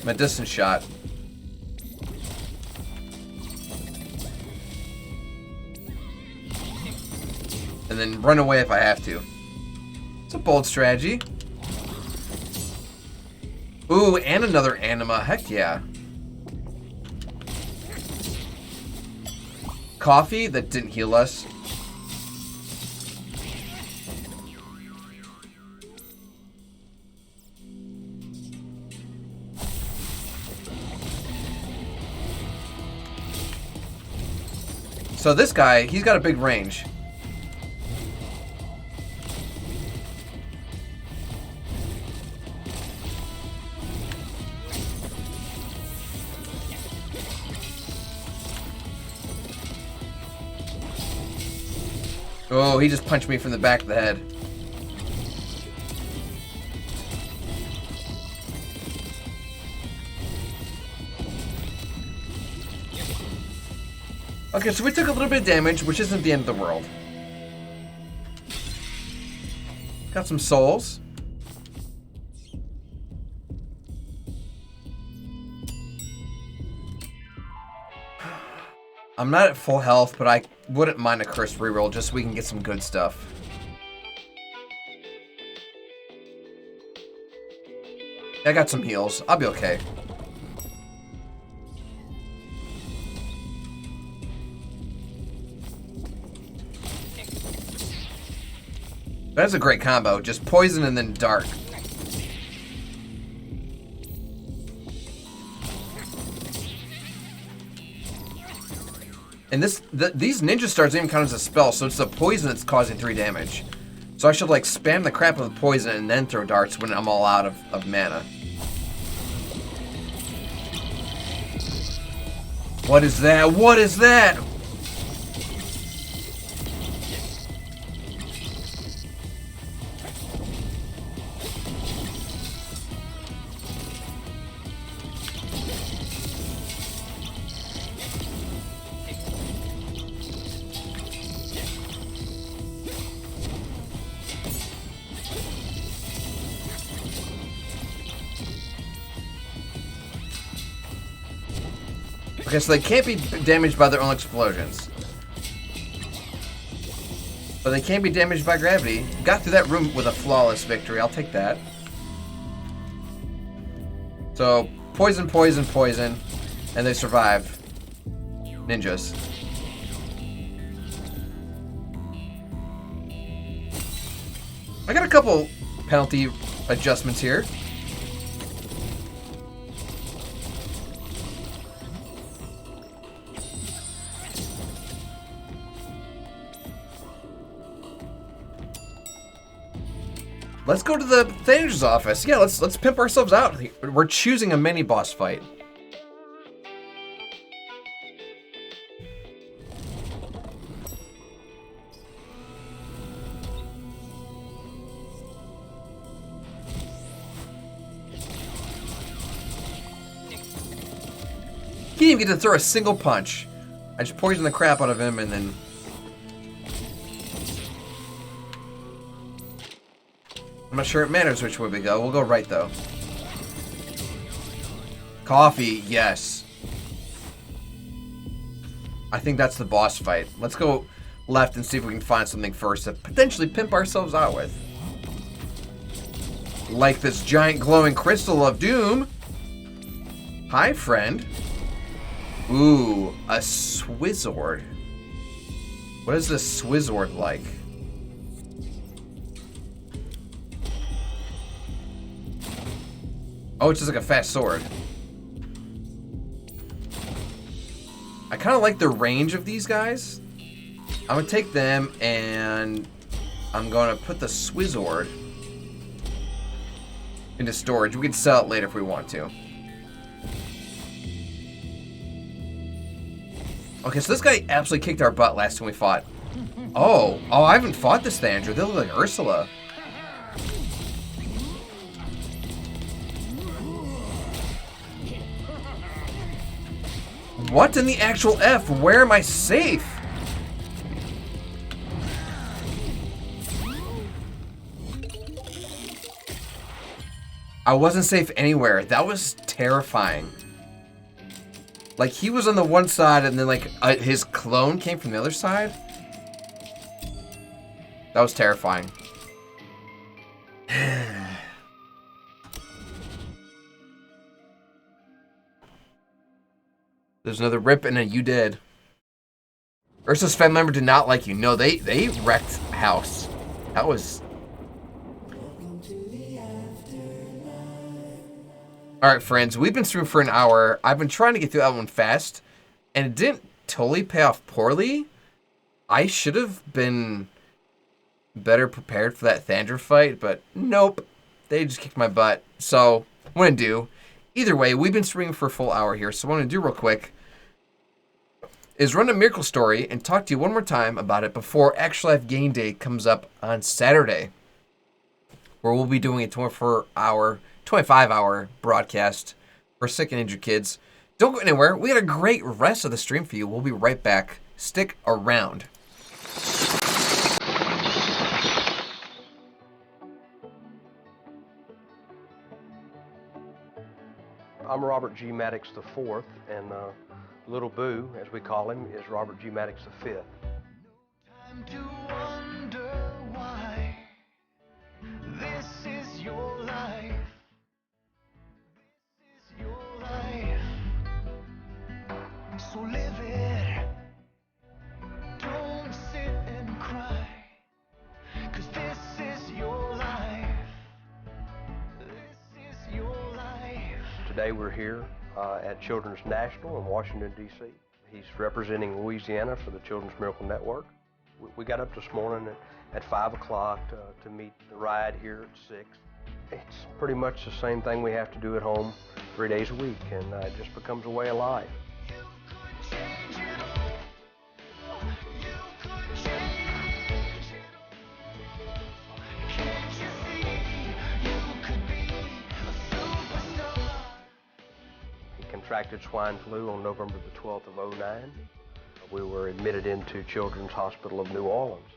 my distance shot. And then run away if I have to. It's a bold strategy. Ooh, and another anima. Heck yeah. Coffee that didn't heal us. So this guy, he's got a big range. Oh, he just punched me from the back of the head. Okay, so we took a little bit of damage, which isn't the end of the world. Got some souls. I'm not at full health, but I wouldn't mind a cursed reroll just so we can get some good stuff. I got some heals. I'll be okay. That's a great combo. Just poison and then dark. And these ninja stars even count as a spell, so it's the poison that's causing 3 damage. So I should like spam the crap of the poison and then throw darts when I'm all out of mana. What is that? What is that? Okay, so they can't be damaged by their own explosions. But they can be damaged by gravity. Got through that room with a flawless victory. I'll take that. So, poison, poison, poison. And they survive. Ninjas. I got a couple penalty adjustments here. Let's go to the Thanos' office. Yeah, let's pimp ourselves out. We're choosing a mini boss fight. He didn't even get to throw a single punch. I just poisoned the crap out of him and then... I'm not sure it matters which way we go. We'll go right, though. Coffee, yes. I think that's the boss fight. Let's go left and see if we can find something first to potentially pimp ourselves out with. Like this giant glowing crystal of doom. Hi, friend. Ooh, a Swizzord. What is this Swizzord like? Oh, it's just like a fast sword. I kind of like the range of these guys. I'm going to take them and I'm going to put the Swizzord into storage. We can sell it later if we want to. Okay, so this guy absolutely kicked our butt last time we fought. Oh, I haven't fought this Thandra. They look like Ursula. What in the actual F? Where am I safe? I wasn't safe anywhere. That was terrifying. Like, he was on the one side and then, like, his clone came from the other side. That was terrifying. There's another rip and then you did. Ursa's family member did not like you. No, they wrecked house. That was... Alright, friends. We've been streaming for an hour. I've been trying to get through that one fast. And it didn't totally pay off poorly. I should have been better prepared for that Thandra fight. But nope. They just kicked my butt. So, what I'm going to do... Either way, we've been streaming for a full hour here. So what I'm going to do real quick... is run a Miracle Story and talk to you one more time about it before Actual Life Game Day comes up on Saturday, where we'll be doing a 25-hour broadcast for Sick and Injured Kids. Don't go anywhere. We had a great rest of the stream for you. We'll be right back. Stick around. I'm Robert G. Maddox IV, and Little Boo, as we call him, is Robert G. Maddox V. Time to wonder why this is your life. This is your life. So live it. Don't sit and cry. 'Cause this is your life. This is your life. Today we're here at Children's National in Washington, D.C. He's representing Louisiana for the Children's Miracle Network. We got up this morning at 5 o'clock to meet the ride here at 6. It's pretty much the same thing we have to do at home 3 days a week, and it just becomes a way of life. Contracted swine flu on November the 12th of 2009. We were admitted into Children's Hospital of New Orleans.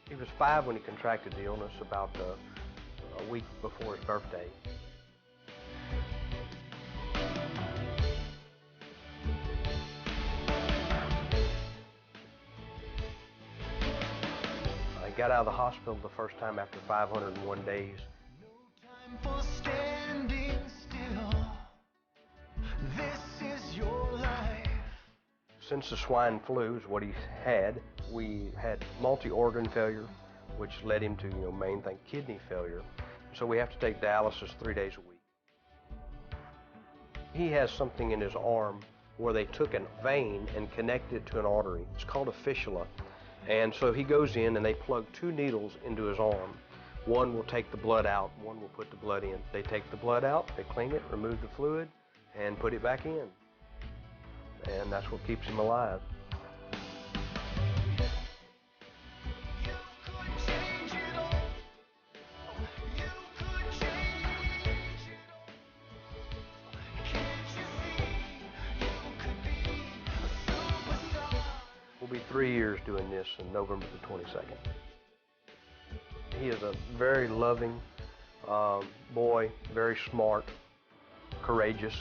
He was 5 when he contracted the illness, about a week before his birthday. I got out of the hospital the first time after 501 days. No time for standing still. This is your life. Since the swine flu is what he had, we had multi-organ failure, which led him to, main thing, kidney failure. So we have to take dialysis 3 days a week. He has something in his arm where they took a vein and connected it to an artery. It's called a fistula. And so he goes in and they plug 2 needles into his arm. One will take the blood out, one will put the blood in. They take the blood out, they clean it, remove the fluid, and put it back in. And that's what keeps him alive. We'll be 3 years doing this on November the 22nd. He is a very loving boy, very smart, courageous.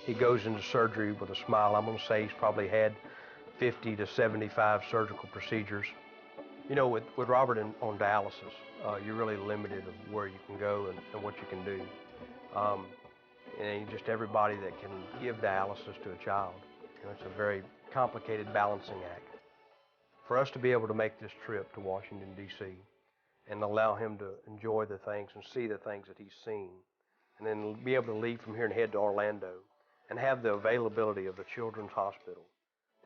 He goes into surgery with a smile. I'm going to say he's probably had 50 to 75 surgical procedures. With Robert on dialysis, you're really limited of where you can go and what you can do. And just everybody that can give dialysis to a child. It's a very complicated balancing act. For us to be able to make this trip to Washington, D.C., and allow him to enjoy the things and see the things that he's seen, and then be able to leave from here and head to Orlando, and have the availability of the Children's Hospital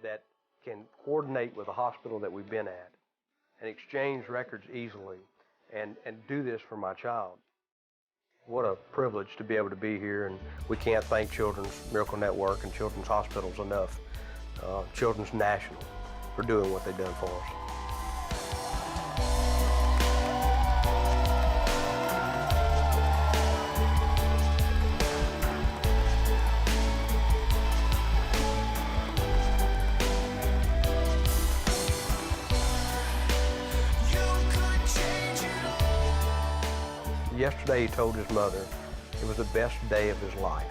that can coordinate with the hospital that we've been at and exchange records easily and do this for my child. What a privilege to be able to be here, and we can't thank Children's Miracle Network and Children's Hospitals enough. Children's National for doing what they've done for us. Yesterday he told his mother it was the best day of his life.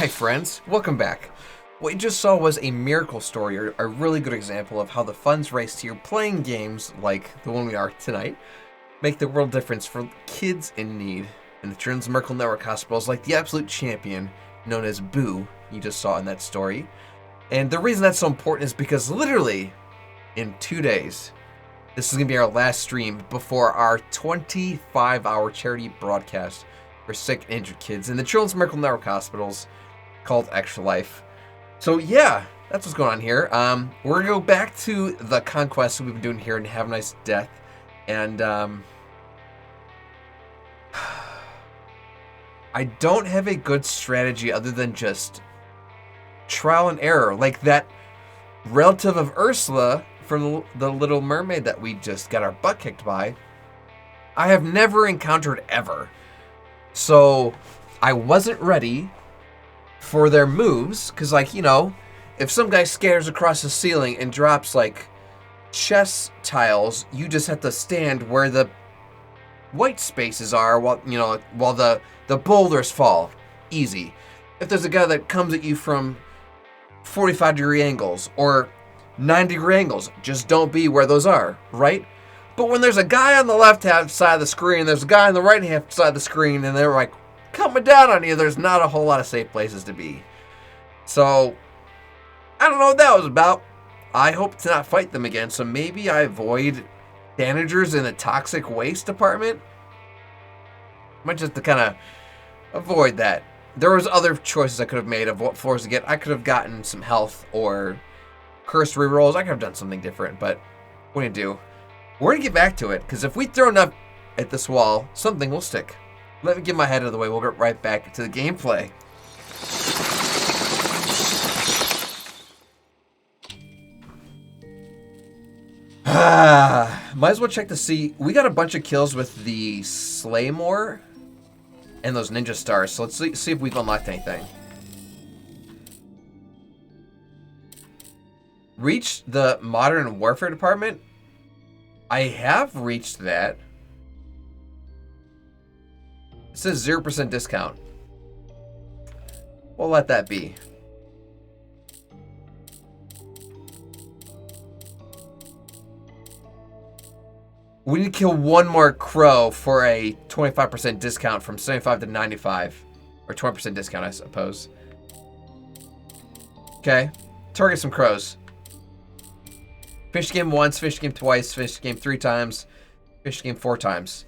Hi friends, welcome back. What you just saw was a miracle story, or a really good example of how the funds raised here playing games like the one we are tonight make the world difference for kids in need. And the Children's Miracle Network Hospital is like the absolute champion, known as Boo, you just saw in that story. And the reason that's so important is because literally in 2 days, this is going to be our last stream before our 25-hour charity broadcast for sick and injured kids in the Children's Miracle Network Hospitals called Extra Life. So yeah, that's what's going on here. We're going to go back to the conquest we've been doing here and Have a Nice Death. And I don't have a good strategy other than just trial and error. Like that relative of Ursula from The Little Mermaid that we just got our butt kicked by, I have never encountered ever. So I wasn't ready for their moves, because, like, you know, if some guy scatters across the ceiling and drops, like, chess tiles, you just have to stand where the white spaces are while the boulders fall. Easy. If there's a guy that comes at you from 45-degree angles or 9-degree angles, just don't be where those are, right? But when there's a guy on the left-hand side of the screen, there's a guy on the right-hand side of the screen, and they're, like, coming down on you, there's not a whole lot of safe places to be. So, I don't know what that was about. I hope to not fight them again, so maybe I avoid managers in the toxic waste department. Might just to kind of avoid that. There was other choices I could have made of what floors to get. I could have gotten some health or cursed rerolls. I could have done something different, but what do you do? We're going to get back to it, because if we throw enough at this wall, something will stick. Let me get my head out of the way. We'll get right back to the gameplay. Might as well check to see. We got a bunch of kills with the Slaymore and those ninja stars. So let's see if we've unlocked anything. Reach the Modern Warfare department. I have reached that. It says 0% discount. We'll let that be. We need to kill one more crow for a 25% discount from 75 to 95. Or 20% discount, I suppose. Okay. Target some crows. Fish game once, fish game twice, fish game 3 times, fish game 4 times.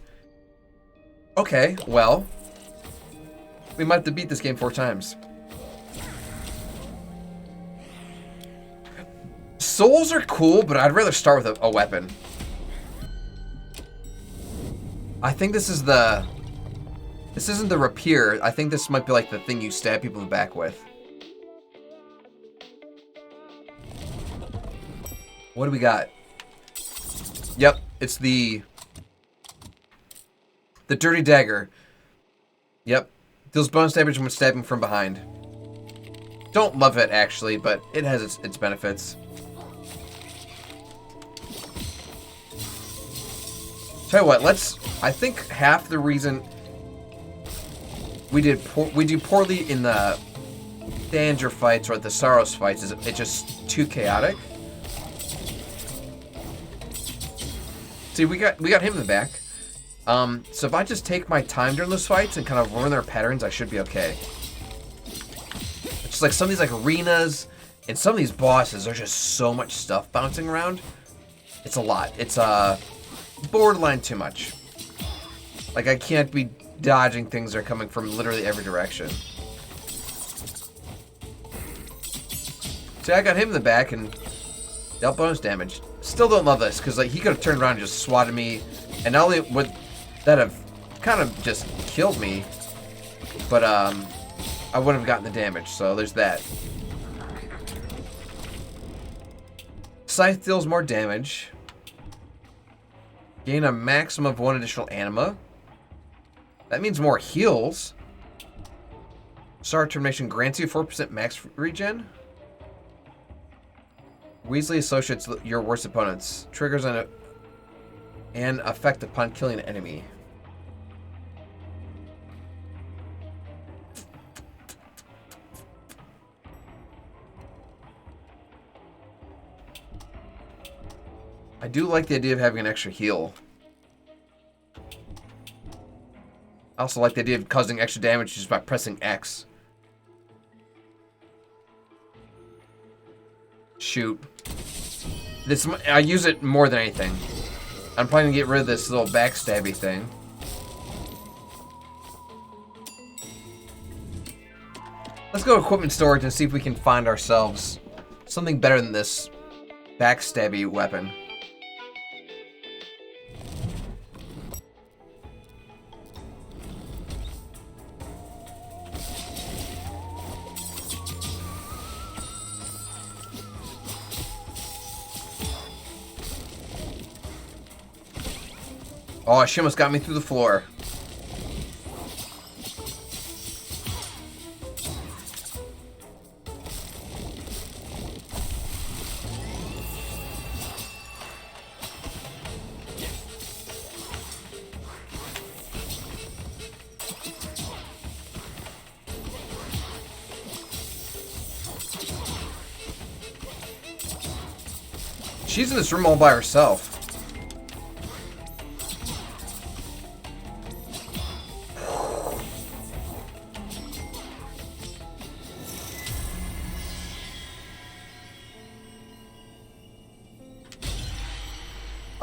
Okay, well, we might have to beat this game 4 times. Souls are cool, but I'd rather start with a weapon. I think this is the... This isn't the rapier. I think this might be like the thing you stab people in the back with. What do we got? Yep, it's the Dirty Dagger. Yep. Deals bonus damage when stabbing from behind. Don't love it, actually, but it has its benefits. Tell you what, I think half the reason we do poorly in the Danger fights or the Saros fights is it's just too chaotic. See, we got him in the back. So if I just take my time during those fights and kind of learn their patterns, I should be okay. It's just like some of these like arenas and some of these bosses, there's just so much stuff bouncing around. It's a lot. It's borderline too much. Like I can't be dodging things that are coming from literally every direction. See, I got him in the back and dealt bonus damage. Still don't love this, because like he could have turned around and just swatted me, and not only would that have kind of just killed me, but I wouldn't have gotten the damage, so there's that. Scythe deals more damage. Gain a maximum of 1 additional anima. That means more heals. Star Termination grants you 4% max regen. Weasley associates your worst opponents. Triggers an effect upon killing an enemy. I do like the idea of having an extra heal. I also like the idea of causing extra damage just by pressing X. Shoot. I use it more than anything. I'm planning to get rid of this little backstabby thing. Let's go to equipment storage and see if we can find ourselves something better than this backstabby weapon. Oh, she almost got me through the floor. She's in this room all by herself.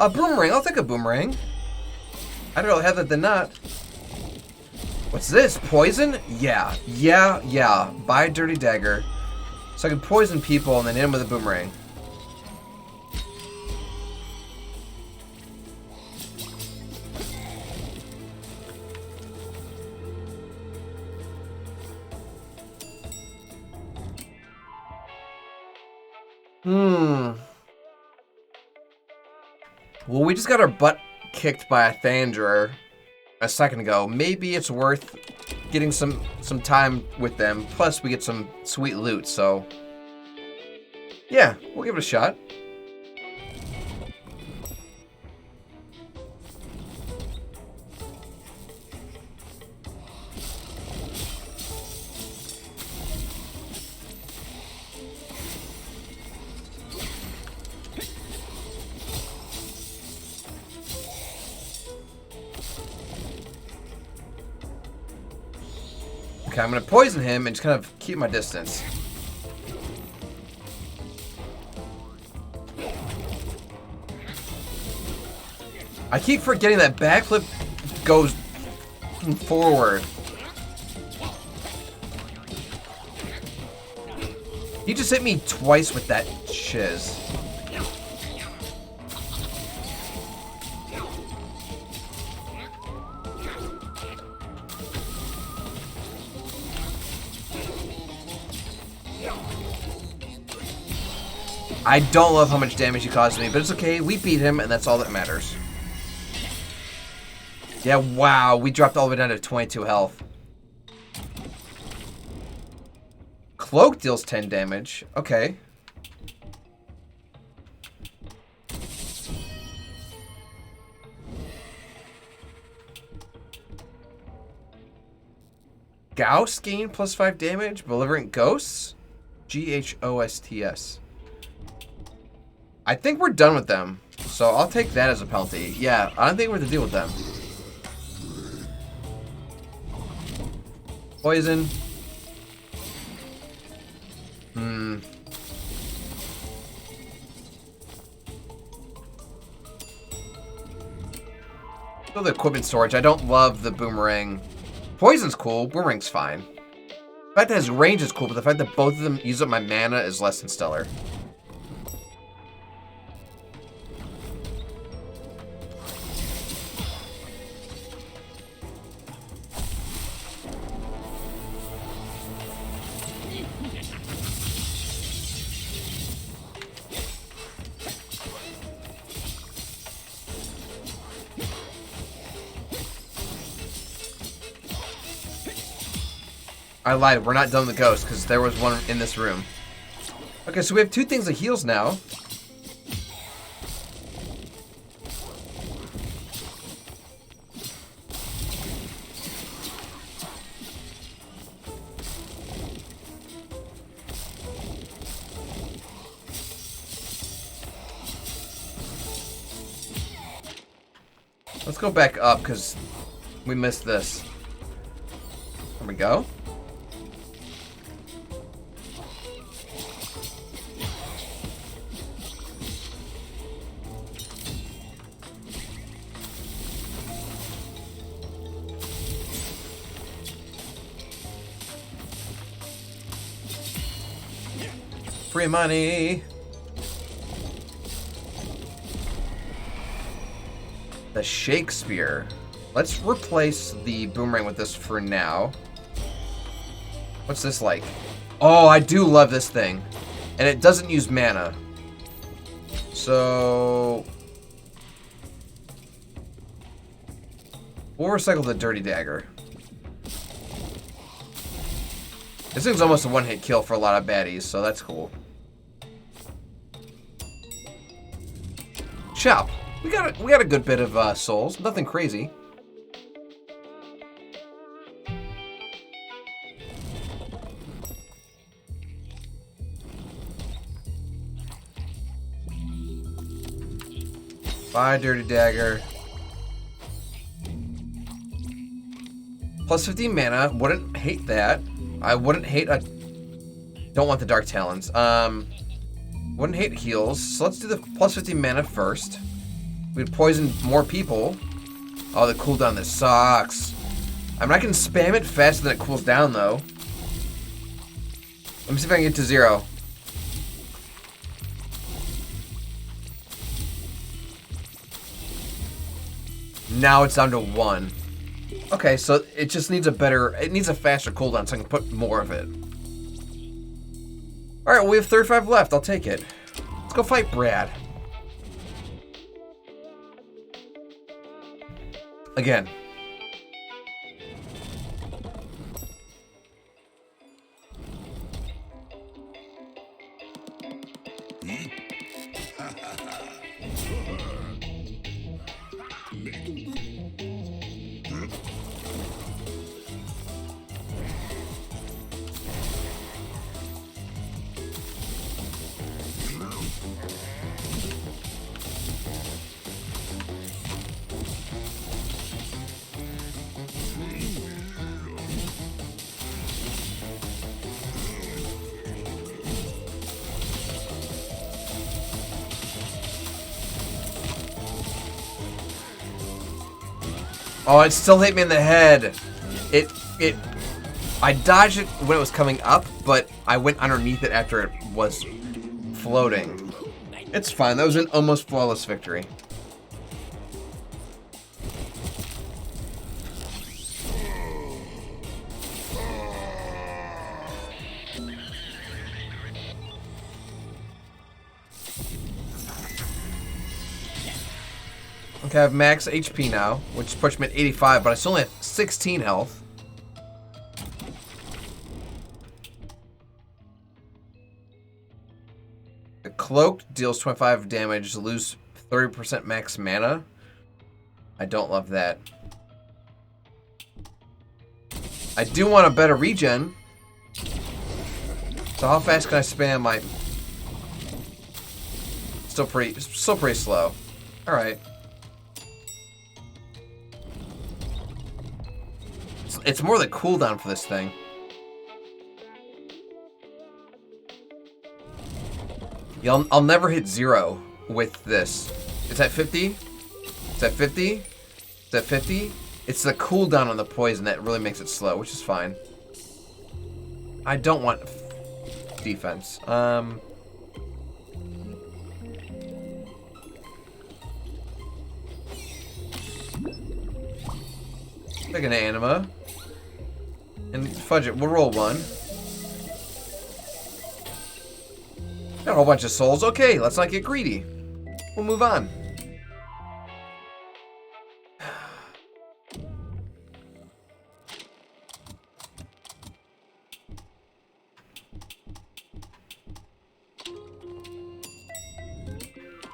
A boomerang. I'll take a boomerang. I'd rather have that than not. What's this? Poison? Yeah. Buy a dirty dagger. So I can poison people and then hit them with a boomerang. Well, we just got our butt kicked by a Thandra a second ago. Maybe it's worth getting some time with them. Plus, we get some sweet loot, so... yeah, we'll give it a shot. Okay, I'm gonna poison him and just kind of keep my distance. I keep forgetting that backflip goes forward. He just hit me twice with that shiz. I don't love how much damage he caused me, but it's okay. We beat him, and that's all that matters. Yeah, wow. We dropped all the way down to 22 health. Cloak deals 10 damage. Okay. Ghost gain plus 5 damage. Malevolent Ghosts? Ghosts. I think we're done with them. So I'll take that as a penalty. Yeah, I don't think we're to deal with them. Poison. Still the equipment storage. I don't love the boomerang. Poison's cool. Boomerang's fine. The fact that his range is cool, but the fact that both of them use up my mana is less than stellar. I lied, we're not done with the ghost, because there was one in this room. Okay, so we have 2 things of heals now. Let's go back up because we missed this. There we go. Free money. The Shakespeare. Let's replace the boomerang with this for now. What's this like? Oh, I do love this thing. And it doesn't use mana. So... we'll recycle the Dirty Dagger. This thing's almost a one-hit kill for a lot of baddies, so that's cool. Chop. We got a good bit of souls. Nothing crazy. Buy Dirty Dagger. Plus 15 mana. Wouldn't hate that. I wouldn't hate a... don't want the Dark Talons. Wouldn't hate heals. So let's do the plus 15 mana first. We'd poison more people. Oh, the cooldown, this sucks. I mean, I can spam it faster than it cools down, though. Let me see if I can get to 0. Now it's down to 1. Okay, so it just needs a better... it needs a faster cooldown so I can put more of it. Alright, well, we have 35 left. I'll take it. Let's go fight Brad. Again. Oh, it still hit me in the head. I dodged it when it was coming up, but I went underneath it after it was floating. It's fine. That was an almost flawless victory. Okay, I have max HP now, which pushed me at 85, but I still only have 16 health. The cloak deals 25 damage, lose 30% max mana. I don't love that. I do want a better regen. So how fast can I spam my... Still pretty slow. Alright. It's more the cooldown for this thing. Yeah, I'll never hit 0 with this. It's at 50. It's at 50. It's at 50. It's the cooldown on the poison that really makes it slow, which is fine. I don't want defense. Take an anima. And fudge it. We'll roll 1. Got a whole bunch of souls. Okay, let's not get greedy. We'll move on.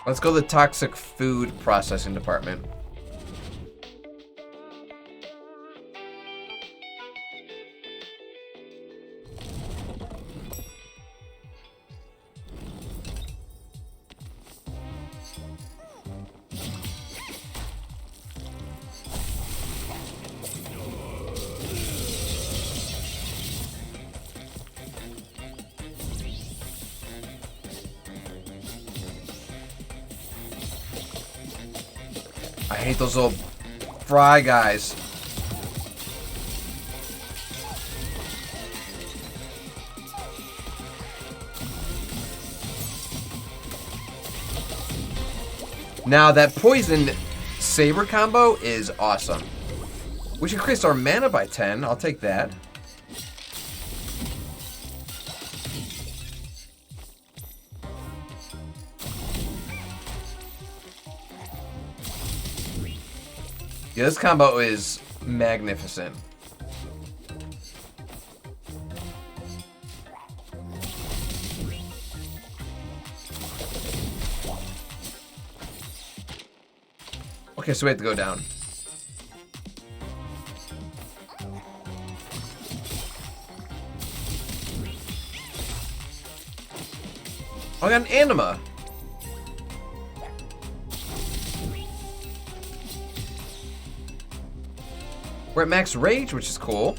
Let's go to the toxic food processing department. hate those little fry guys. Now that poison saber combo is awesome. We should increase our mana by 10. I'll take that. Yeah, this combo is magnificent. Okay, so we have to go down. Oh, I got an anima. We're at max rage, which is cool.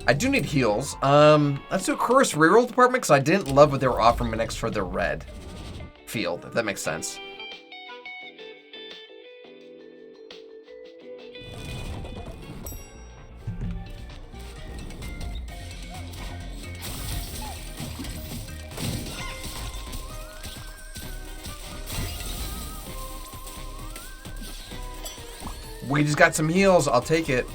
I do need heals. Let's do a Curse reroll department because I didn't love what they were offering me next for the red field, if that makes sense. We just got some heals. I'll take it.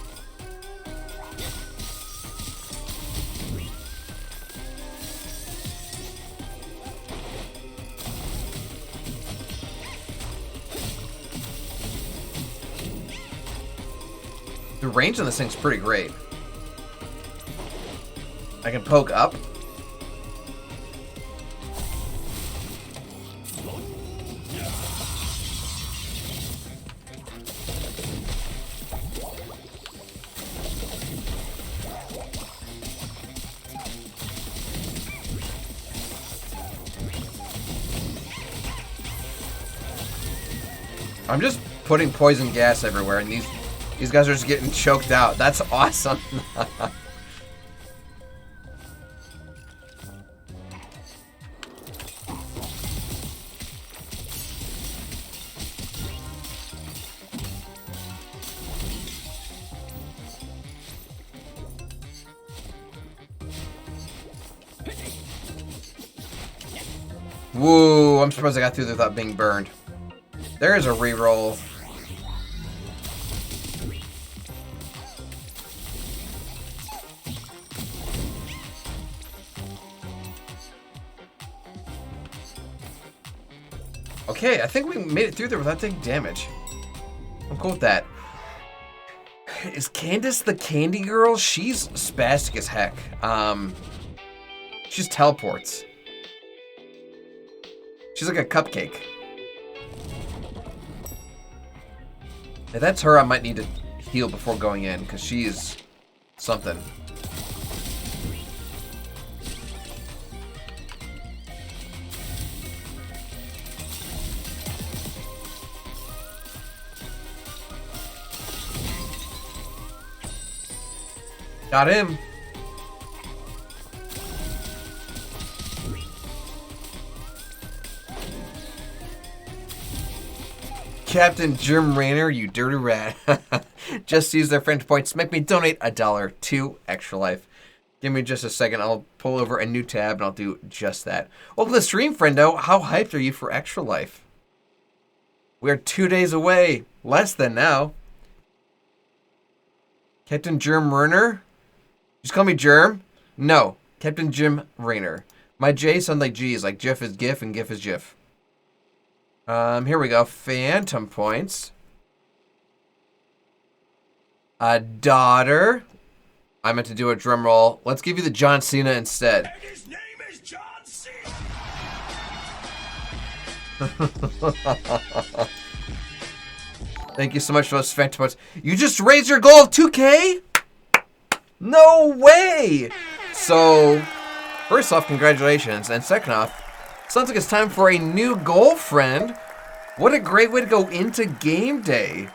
The range on this thing's pretty great. I can poke up. I'm just putting poison gas everywhere, and these guys are just getting choked out. That's awesome. Woo, I'm surprised I got through there without being burned. There is a reroll. Okay, I think we made it through there without taking damage. I'm cool with that. Is Candace the Candy Girl? She's spastic as heck. She just teleports. She's like a cupcake. If that's her, I might need to heal before going in, because she is something. Got him. Captain Jim Raynor, you dirty rat. Just use their friend points to make me donate $1 to Extra Life. Give me just a second. I'll pull over a new tab and I'll do just that. Welcome to the stream, friendo. How hyped are you for Extra Life? We're 2 days away. Less than now. Captain Jim Raynor? Just call me Germ? No. Captain Jim Raynor. My J sounds like G's, like Jeff is GIF and GIF is GIF. Here we go. Phantom points. A daughter. I meant to do a drum roll. Let's give you the John Cena instead. And his name is John Cena. Thank you so much for those Phantom points. You just raised your goal of 2K? No way! So, first off, congratulations. And second off, sounds like it's time for a new goal, friend. What a great way to go into game day.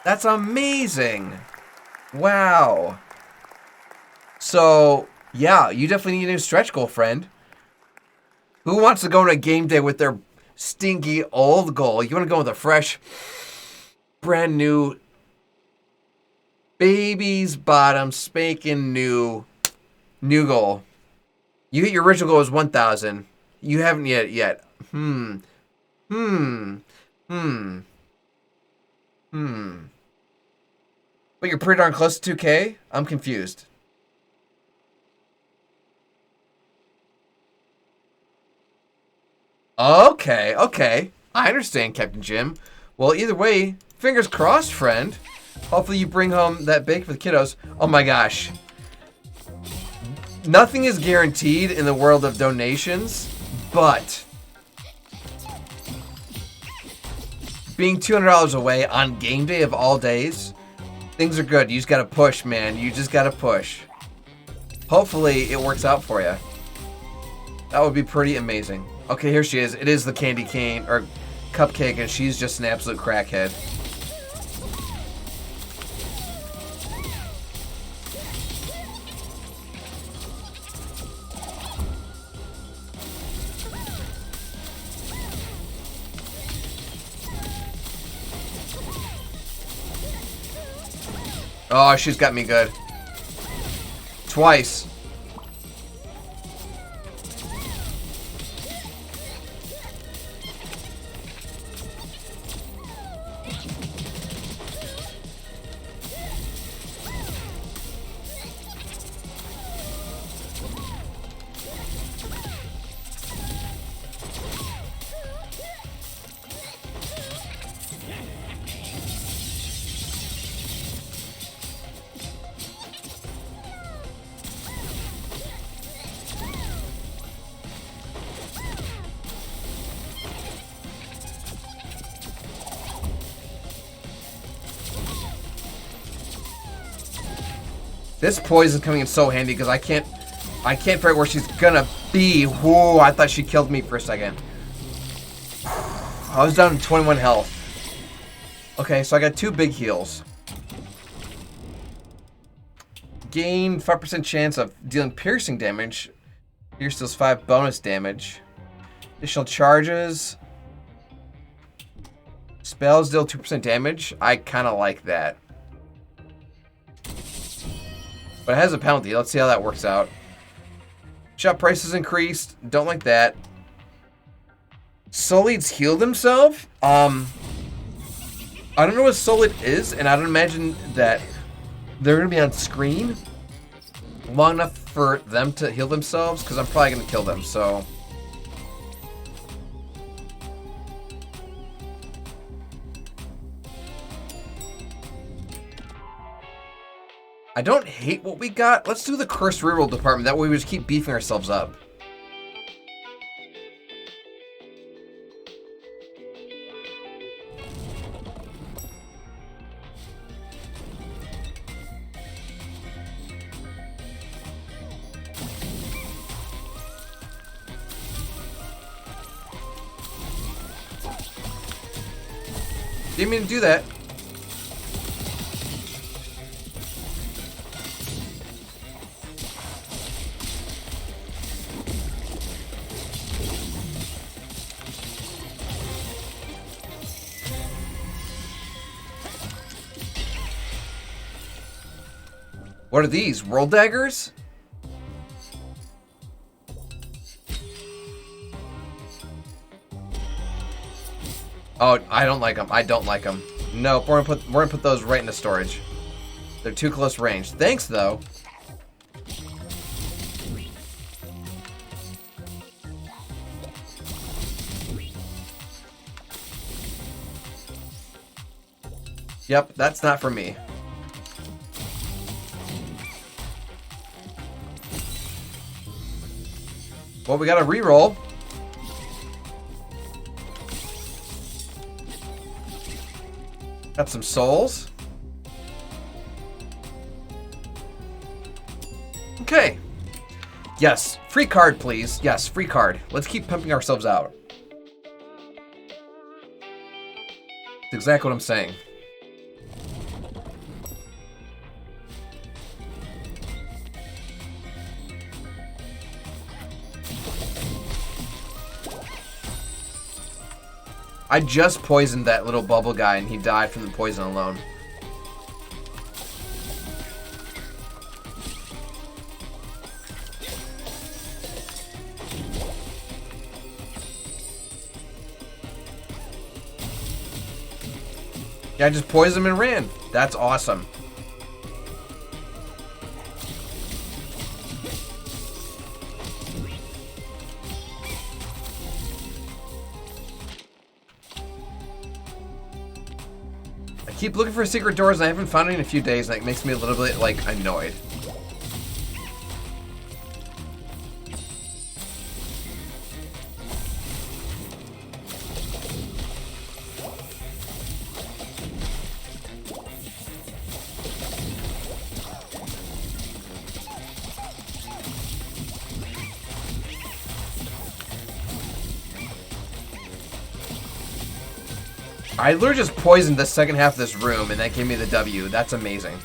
That's amazing. Wow. So, yeah, you definitely need a new stretch goal, friend. Who wants to go into game day with their stinky old goal? You want to go with a fresh, brand new, baby's bottom, spanking new goal. You hit your original goal was 1,000. You haven't yet. But you're pretty darn close to 2K? I'm confused. Okay. I understand, Captain Jim. Well, either way, fingers crossed, friend. Hopefully you bring home that bake for the kiddos. Oh my gosh. Nothing is guaranteed in the world of donations, but being $200 away on game day of all days, things are good. You just gotta push, man. You just gotta push. Hopefully it works out for you. That would be pretty amazing. Okay, here she is. It is the candy cane, or cupcake, and she's just an absolute crackhead. Oh, she's got me good. Twice. This poison's coming in so handy because I can't figure out where she's gonna be. Whoa, I thought she killed me for a second. I was down to 21 health. Okay, so I got 2 big heals. Gain 5% chance of dealing piercing damage. Pierce deals 5 bonus damage. Additional charges. Spells deal 2% damage. I kind of like that. But it has a penalty. Let's see how that works out. Shop prices increased. Don't like that. Solid's healed himself. I don't know what Solid is, and I don't imagine that they're going to be on screen long enough for them to heal themselves, because I'm probably going to kill them, so... I don't hate what we got. Let's do the cursed reroll department. That way we just keep beefing ourselves up. Didn't mean to do that. What are these? World daggers? Oh, I don't like them. I don't like them. No, we're gonna put those right into storage. They're too close range. Thanks, though. Yep, that's not for me. Well, we got a reroll. Got some souls. Okay. Yes, free card, please. Yes, free card. Let's keep pumping ourselves out. That's exactly what I'm saying. I just poisoned that little bubble guy and he died from the poison alone. Yeah, I just poisoned him and ran. That's awesome. I keep looking for secret doors and I haven't found any in a few days, and it makes me a little bit, like, annoyed. I literally just poisoned the second half of this room, and that gave me the W. That's amazing.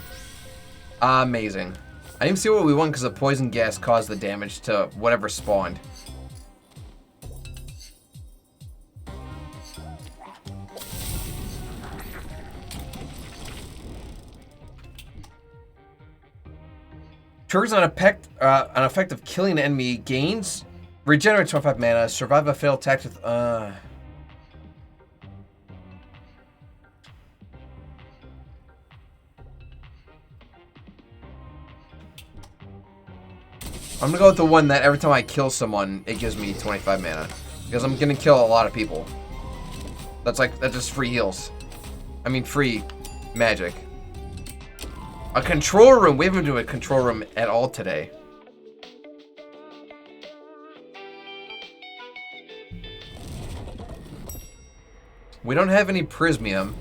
Amazing. I didn't even see what we won because the poison gas caused the damage to whatever spawned. Triggers an effect of killing an enemy. Gains. Regenerate 25 mana. Survive a failed attack with... I'm gonna go with the one that every time I kill someone, it gives me 25 mana. Because I'm gonna kill a lot of people. That's just free heals. I mean, free magic. A control room. We haven't been doing a control room at all today. We don't have any prismium.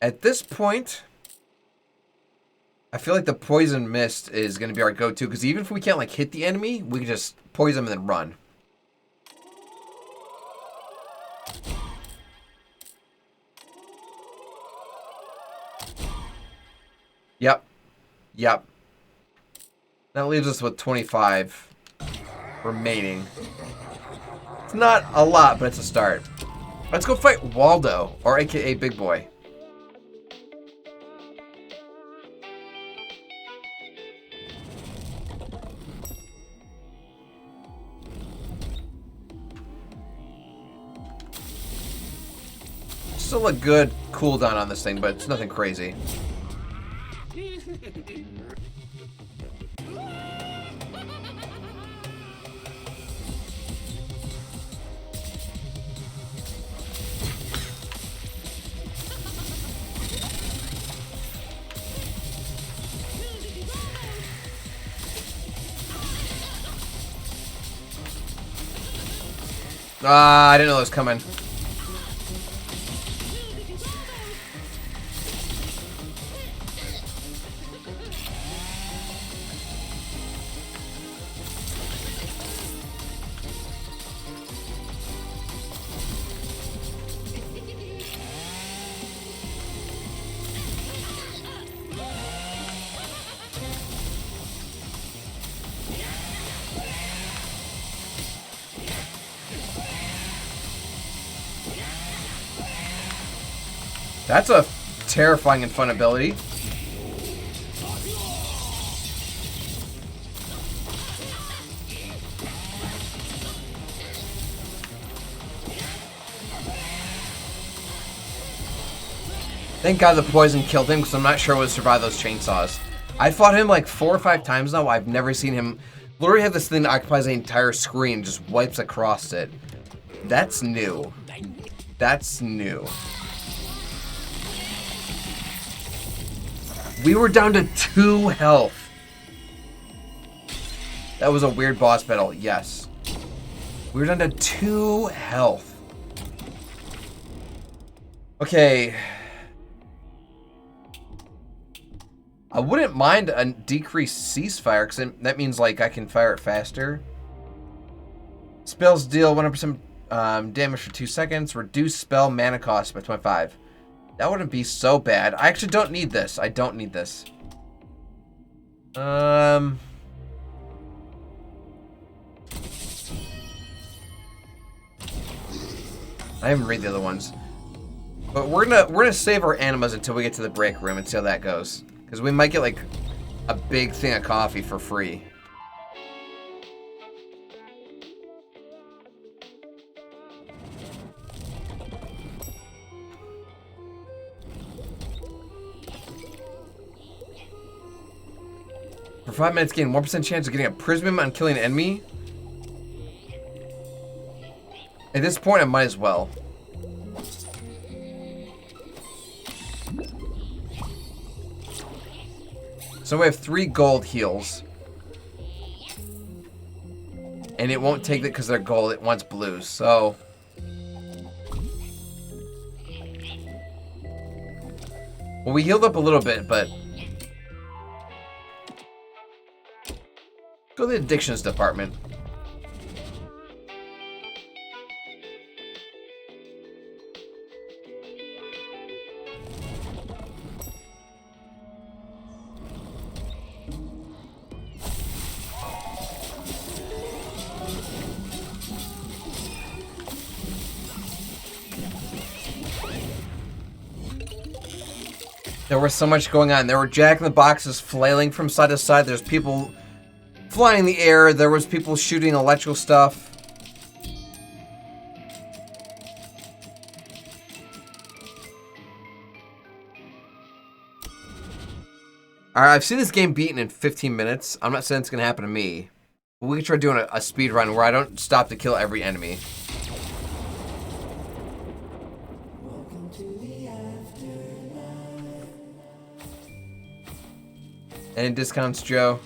At this point, I feel like the poison mist is going to be our go-to, because even if we can't like hit the enemy, we can just poison them and then run. Yep. Yep. That leaves us with 25 remaining. It's not a lot, but it's a start. Let's go fight Waldo, or aka Big Boy. Still a good cooldown on this thing, but it's nothing crazy. I didn't know it was coming. That's a terrifying and fun ability. Thank God the poison killed him, because I'm not sure I would survive those chainsaws. I fought him like 4 or 5 times now. I've never seen him literally have this thing that occupies the entire screen and just wipes across it. That's new. That's new. We were down to 2 health. That was a weird boss battle, yes. We were down to 2 health. Okay. I wouldn't mind a decreased ceasefire, because that means like I can fire it faster. Spells deal 100% damage for 2 seconds. Reduce spell mana cost by 25. That wouldn't be so bad. I actually don't need this. I don't need this. I haven't read the other ones. But we're gonna save our animas until we get to the break room and see how that goes. Because we might get like a big thing of coffee for free. For 5 minutes, gain 1% chance of getting a prism on killing an enemy. At this point, I might as well. So we have 3 gold heals. And it won't take it because they're gold, it wants blues, so... Well, we healed up a little bit, but... Go to the addictions department. There was so much going on. There were jack-in-the-boxes flailing from side to side. There's people flying in the air. There was people shooting electrical stuff. Alright, I've seen this game beaten in 15 minutes. I'm not saying it's going to happen to me. But we can try doing a speed run where I don't stop to kill every enemy. Any discounts, Joe?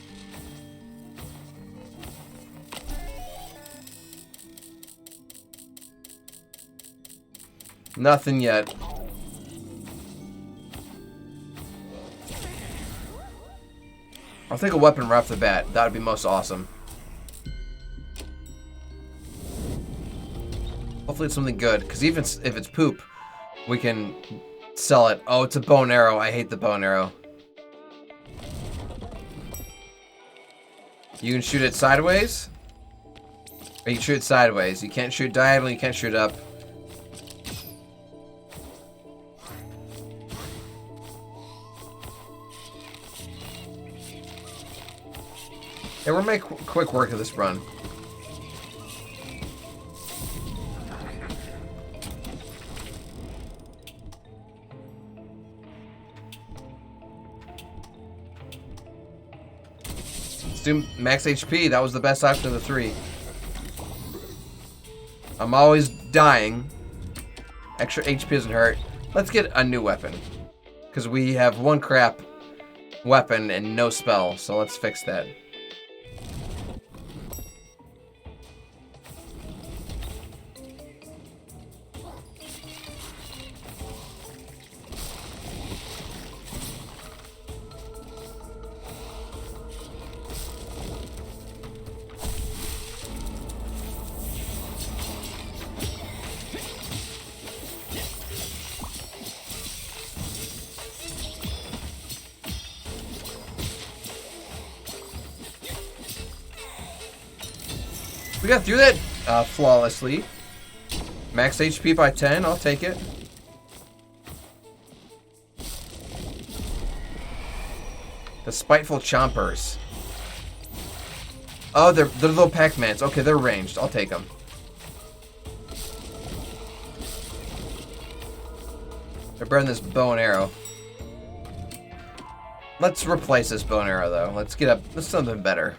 Nothing yet. I'll take a weapon right off the bat. That would be most awesome. Hopefully it's something good, because even if it's poop, we can sell it. Oh, it's a bow and arrow. I hate the bow and arrow. You can shoot it sideways? Or you can shoot it sideways. You can't shoot diagonally, you can't shoot up. Yeah, we'll make quick work of this run. Let's do max HP. That was the best option of the 3. I'm always dying. Extra HP doesn't hurt. Let's get a new weapon. Because we have 1 crap weapon and no spell. So let's fix that. We got through that flawlessly. Max HP by 10, I'll take it. The Spiteful Chompers. Oh, they're little Pac-Mans. Okay, they're ranged. I'll take them. They're better than this bow and arrow. Let's replace this bow and arrow, though. Let's get something better.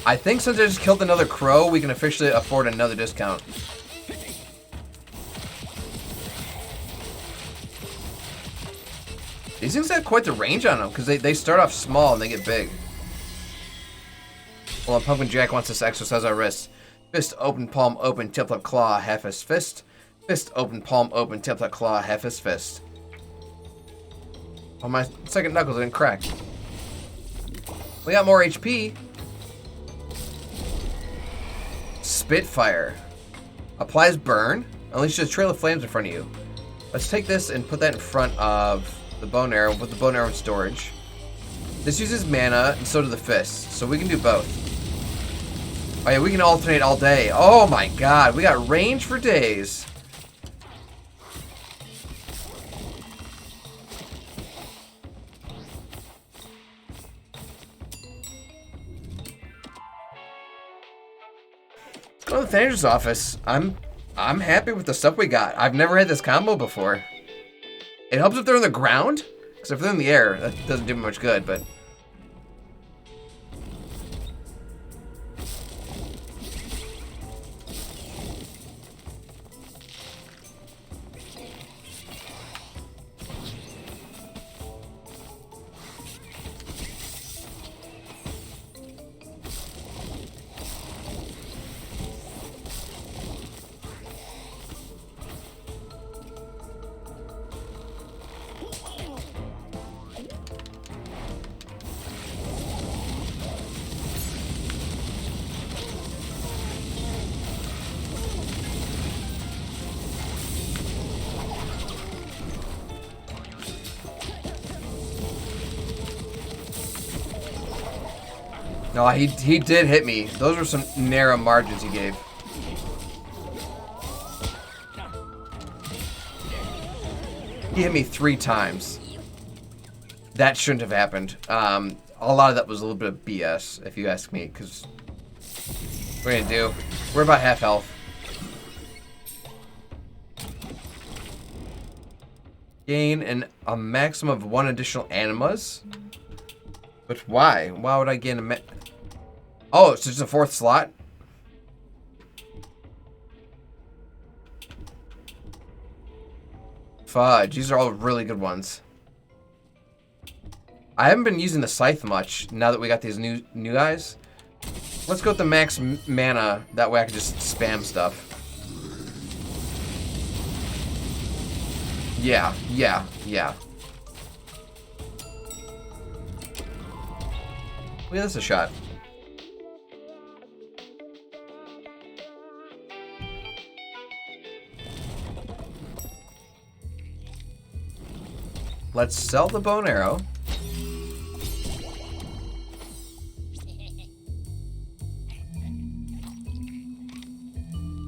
I think since I just killed another crow, we can officially afford another discount. These things have quite the range on them, because they start off small and they get big. Well, Pumpkin Jack wants us to exercise our wrists. Fist open, palm open, tip-top claw, half his fist. Fist open, palm open, tip-top claw, half his fist. Oh, my second knuckles didn't crack. We got more HP. Spitfire. Applies burn. Unleashes a trail of flames in front of you. Let's take this and put that in front of the bone arrow. Put the bone arrow in storage. This uses mana, and so do the fists. So we can do both. Oh yeah, we can alternate all day. Oh my god, we got range for days. Let's go to the Thanos' office. I'm happy with the stuff we got. I've never had this combo before. It helps if they're on the ground, because if they're in the air, that doesn't do much good, but... No, he did hit me. Those were some narrow margins he gave. He hit me 3 times. That shouldn't have happened. A lot of that was a little bit of BS, if you ask me, because what are we gonna do? We're about half health. Gain a maximum of 1 additional animas? But why? Why would I gain a Oh, it's just a 4th slot? Fudge, these are all really good ones. I haven't been using the scythe much now that we got these new guys. Let's go with the max mana, that way I can just spam stuff. Yeah. Give this a shot. Let's sell the bone arrow.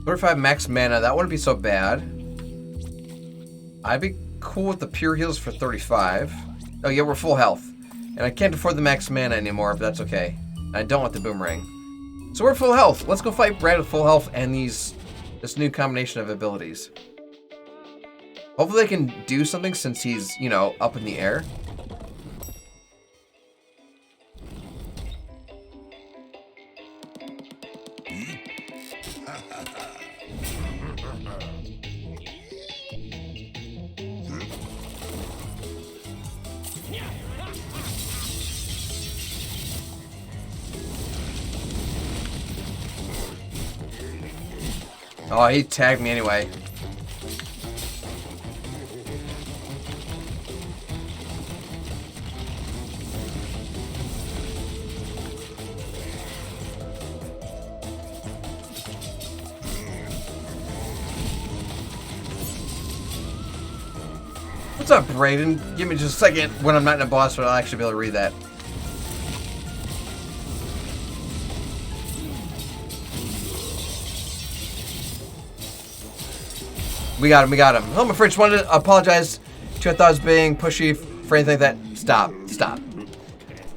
$35 max mana, that wouldn't be so bad. I'd be cool with the pure heals for 35. Oh yeah, we're full health. And I can't afford the max mana anymore, but that's okay. I don't want the boomerang. So we're full health. Let's go fight Brad with full health and this new combination of abilities. Hopefully they can do something since he's, you know, up in the air. Oh, he tagged me anyway. What's up, Brayden? Give me just a second when I'm not in a boss fight, I'll actually be able to read that. We got him. Oh, my friends, wanted to apologize to I thought I was being pushy for anything like that. Stop.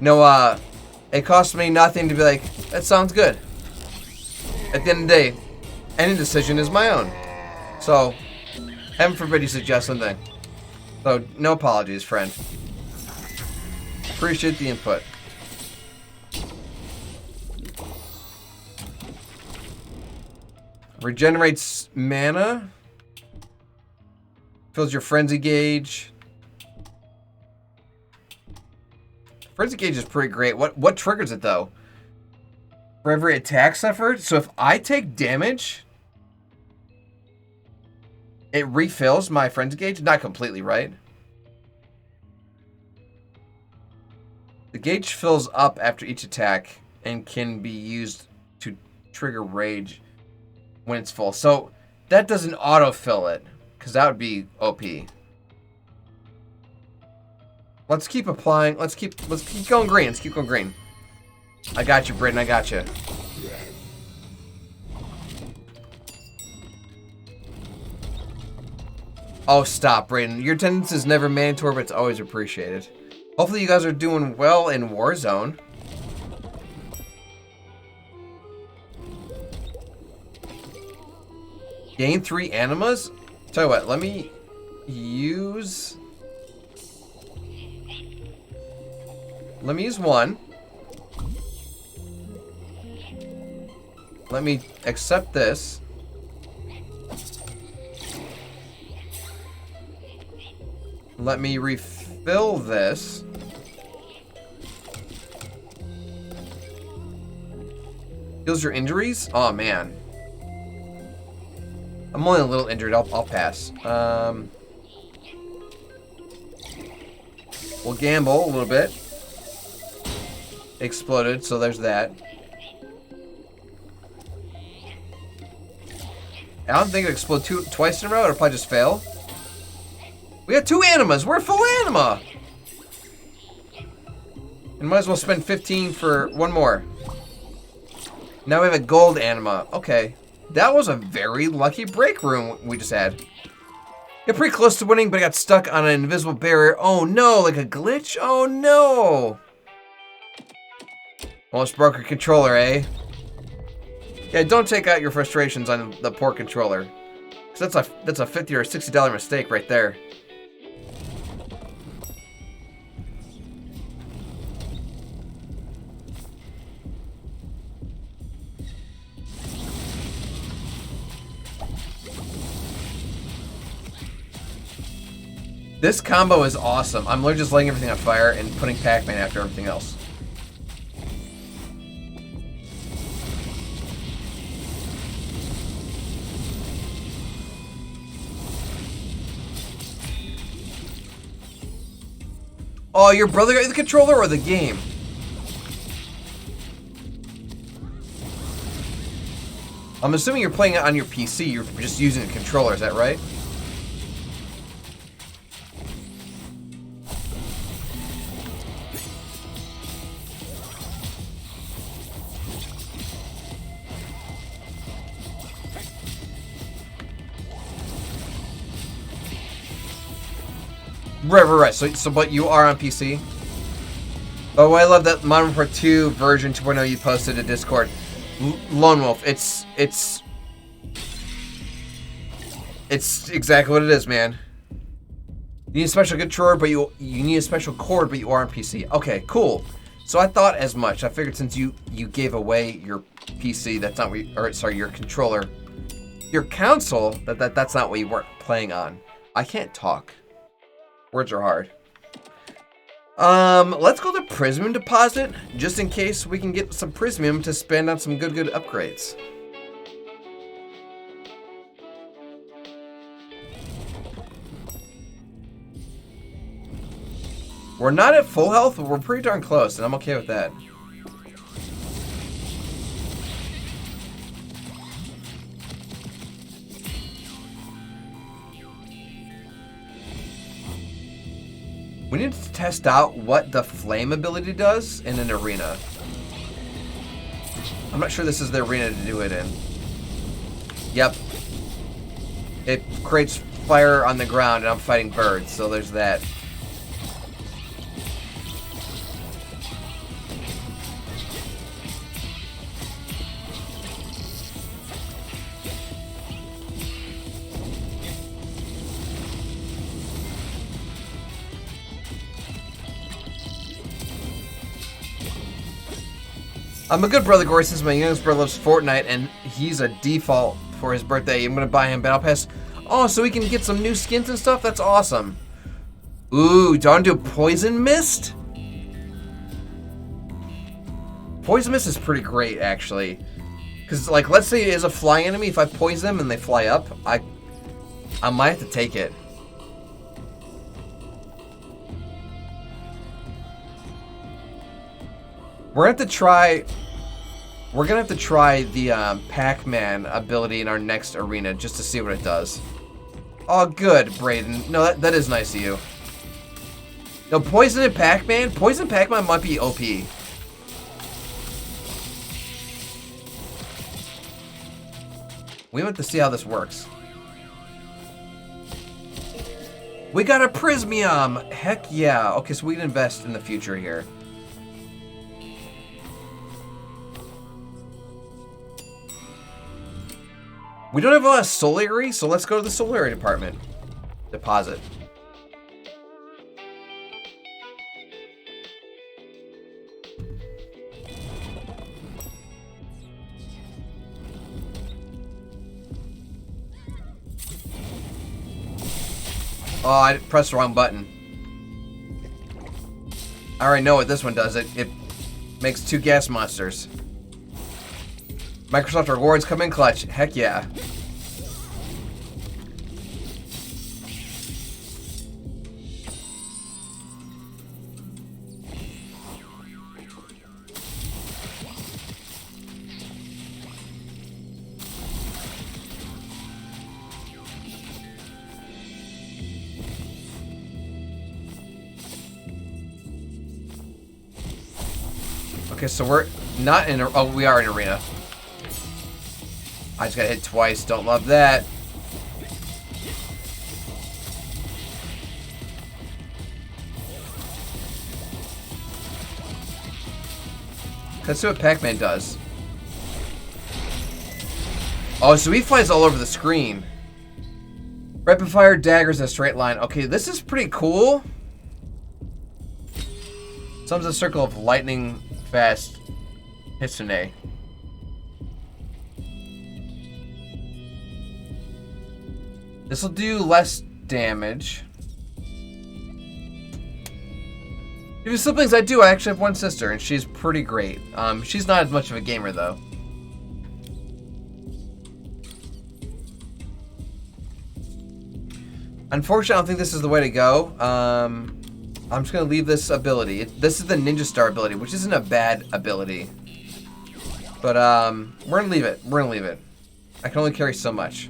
No, it cost me nothing to be like, that sounds good. At the end of the day, any decision is my own. So, heaven forbid you suggest something. So, no apologies, friend. Appreciate the input. Regenerates mana. Fills your frenzy gauge. Frenzy gauge is pretty great. What triggers it though? For every attack suffered. So if I take damage, it refills my frenzy gauge. Not completely, right? The gauge fills up after each attack and can be used to trigger rage when it's full. So that doesn't autofill it, because that would be OP. Let's keep applying. Let's keep going green. Let's keep going green. I got you, Britton. I got you. Oh, stop, Brayden. Your attendance is never mandatory, but it's always appreciated. Hopefully you guys are doing well in Warzone. Gain 3 animas? Tell you what, let me use... Let me use 1. Let me accept this. Let me refill this. Heals your injuries? Oh man. I'm only a little injured. I'll pass. We'll gamble a little bit. Exploded, so there's that. I don't think it exploded twice in a row. It'll probably just fail. We got 2 animas. We're full anima. And might as well spend 15 for 1 more. Now we have a gold anima. Okay. That was a very lucky break room we just had. Got pretty close to winning, but I got stuck on an invisible barrier. Oh no, like a glitch? Oh no. Almost broke your controller, eh? Yeah, don't take out your frustrations on the poor controller. 'Cause that's a $50 or $60 mistake right there. This combo is awesome. I'm literally just lighting everything on fire and putting Pac-Man after everything else. Oh, your brother got the controller or the game? I'm assuming you're playing it on your PC. You're just using a controller, is that right? Right. So, but you are on PC? Oh, I love that Modern Warfare 2 version 2.0 you posted to Discord. Lone Wolf, it's exactly what it is, man. You need a special controller, but you need a special cord, but you are on PC. Okay, cool. So I thought as much. I figured since you gave away your PC, that's not what you, or sorry, your controller, your console, that's not what you weren't playing on. I can't talk. Words are hard. Let's go to Prismium Deposit, just in case we can get some Prismium to spend on some good upgrades. We're not at full health, but we're pretty darn close, and I'm okay with that. We need to test out what the flame ability does in an arena. I'm not sure this is the arena to do it in. Yep. It creates fire on the ground and I'm fighting birds, so there's that. I'm a good brother, Gory, since my youngest brother loves Fortnite, and he's a default for his birthday. I'm gonna buy him Battle Pass. Oh, so we can get some new skins and stuff? That's awesome. Ooh, do I want to do Poison Mist? Poison Mist is pretty great, actually. Because, like, let's say it is a fly enemy. If I poison them and they fly up, I might have to take it. We're gonna have to try the Pac-Man ability in our next arena just to see what it does. Oh, good, Brayden. No, that is nice of you. No, Poison and Pac-Man? Poison Pac-Man might be OP. We want to see how this works. We got a Prismium! Heck yeah. Okay, so we can invest in the future here. We don't have a lot of Solary, so let's go to the Solary department. Deposit. Oh, I pressed the wrong button. I already know what this one does. It makes 2 gas monsters. Microsoft rewards come in clutch. Heck yeah. Okay, so we're not in. Oh, we are in arena. I just got hit twice. Don't love that. Let's see what Pac-Man does. Oh, so he flies all over the screen. Rapid fire daggers in a straight line. Okay, this is pretty cool. Summons a circle of lightning fast Hitsune. This will do less damage. If you siblings, I do. I actually have one sister, and she's pretty great. She's not as much of a gamer, though. Unfortunately, I don't think this is the way to go. I'm just going to leave this ability. This is the Ninja Star ability, which isn't a bad ability. But we're going to leave it. We're going to leave it. I can only carry so much.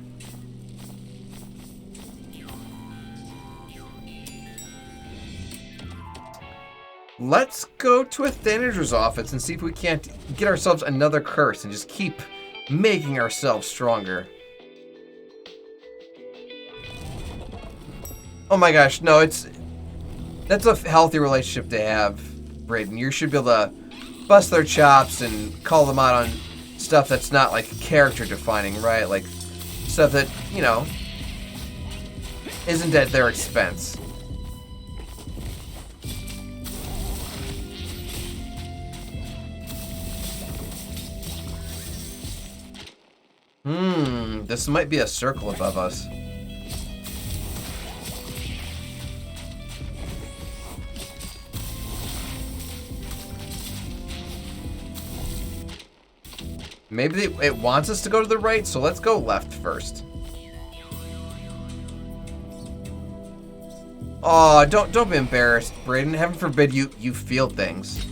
Let's go to a Thanager's office and see if we can't get ourselves another curse and just keep making ourselves stronger. Oh my gosh, no, that's a healthy relationship to have, Brayden. You should be able to bust their chops and call them out on stuff that's not like character defining, right? Like stuff that, you know, isn't at their expense. This might be a circle above us. Maybe it wants us to go to the right, so let's go left first. Oh, don't be embarrassed, Brayden. Heaven forbid you feel things.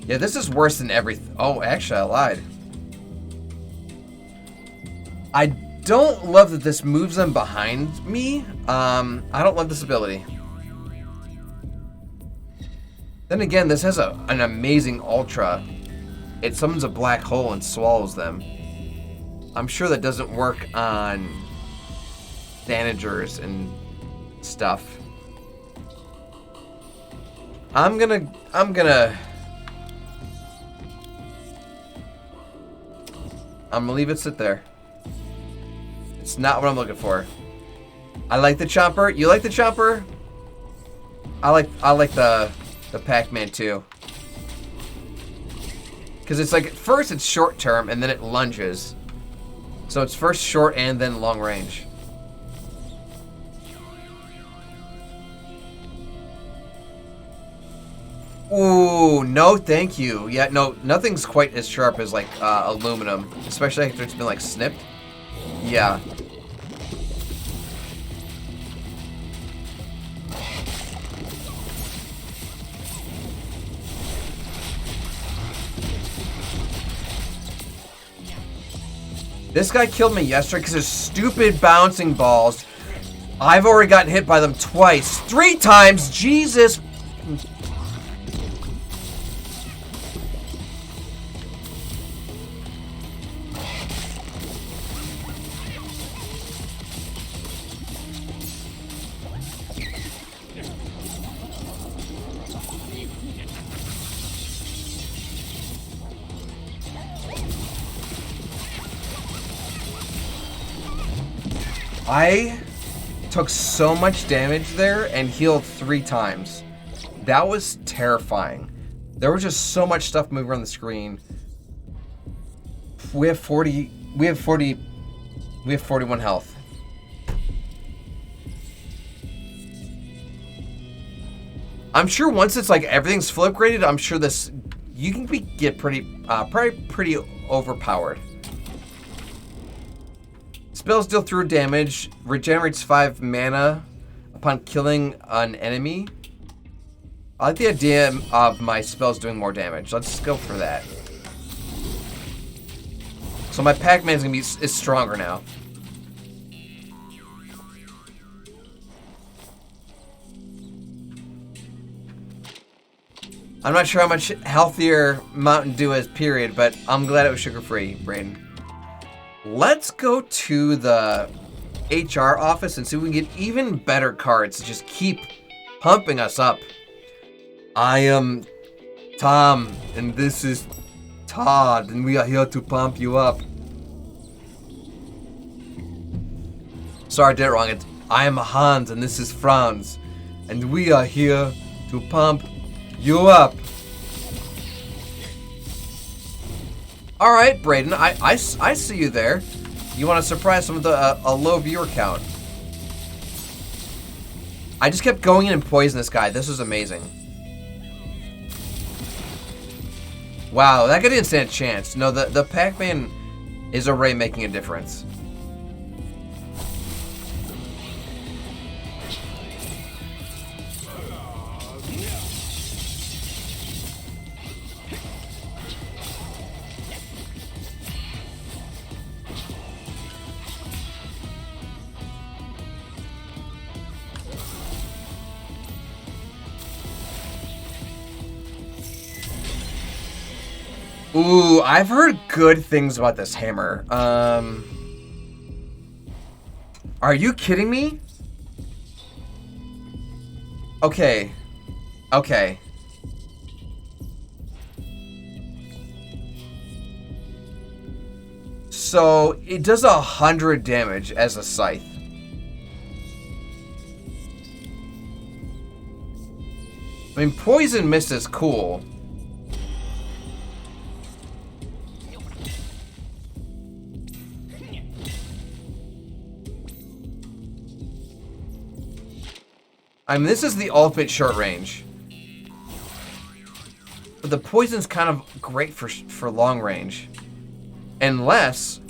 Yeah, this is worse than everything. Oh, actually, I lied. I don't love that this moves them behind me. I don't love this ability. Then again, this has an amazing ultra. It summons a black hole and swallows them. I'm sure that doesn't work on Thanagers and stuff. I'm gonna leave it sit there. It's not what I'm looking for. I like the chomper. You like the chomper? I like the Pac-Man too. Because it's like, at first it's short term and then it lunges. So it's first short and then long range. Ooh, no thank you. Yeah, no, nothing's quite as sharp as like aluminum. Especially after it's been like snipped. Yeah. This guy killed me yesterday because his stupid bouncing balls. I've already gotten hit by them twice. 3 times! Jesus! I took so much damage there and healed 3 times. That was terrifying. There was just so much stuff moving around the screen. We have 41 health. I'm sure once it's like everything's full upgraded, I'm sure this you can get probably pretty overpowered. Spells deal through damage, regenerates 5 mana upon killing an enemy. I like the idea of my spells doing more damage. Let's go for that. So my Pac-Man's gonna be is stronger now. I'm not sure how much healthier Mountain Dew is, period, but I'm glad it was sugar-free, Brayden. Let's go to the HR office and see if we can get even better cards to just keep pumping us up. I am Tom, and this is Todd, and we are here to pump you up. Sorry, I did it wrong. I am Hans, and this is Franz, and we are here to pump you up. All right, Brayden, I see you there. You want to surprise some of the a low viewer count. I just kept going in and poisoning this guy. This was amazing. Wow, that guy didn't stand a chance. No, the Pac-Man is already making a difference. Ooh, I've heard good things about this hammer. Are you kidding me? Okay. Okay. So, it does 100 damage as a scythe. I mean, poison mist is cool. I mean, this is the ultimate short range. But the poison's kind of great for long range. Unless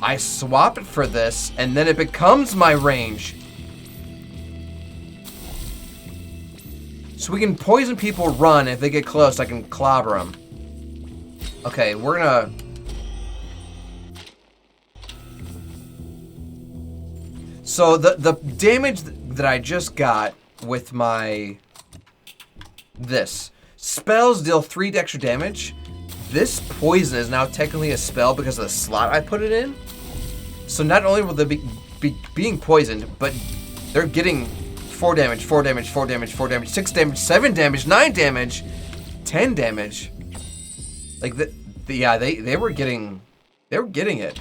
I swap it for this, and then it becomes my range. So we can poison people run. If they get close, I can clobber them. Okay, we're gonna... So the damage that I just got with my... This. Spells deal 3 extra damage. This poison is now technically a spell because of the slot I put it in. So not only will they be being poisoned, but they're getting 4 damage, 4 damage, 4 damage, 4 damage, 6 damage, 7 damage, 9 damage, 10 damage. Like yeah, they were getting it.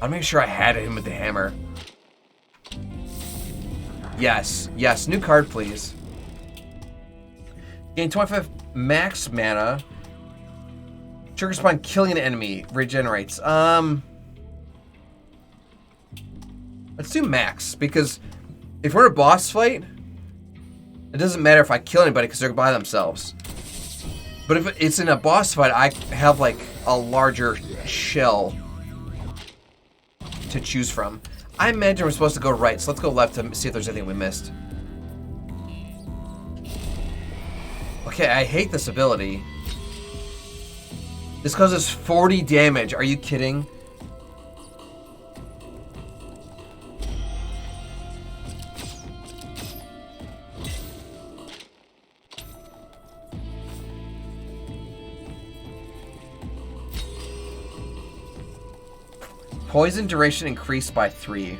I'll make sure I had him with the hammer. Yes, yes, new card please. Gain 25 max mana. Triggers upon killing an enemy. Regenerates. Let's do max, because if we're in a boss fight, it doesn't matter if I kill anybody because they're by themselves. But if it's in a boss fight, I have like a larger shell to choose from. I imagine we're supposed to go right, so let's go left to see if there's anything we missed. Okay, I hate this ability. This causes 40 damage. Are you kidding? Poison duration increased by 3.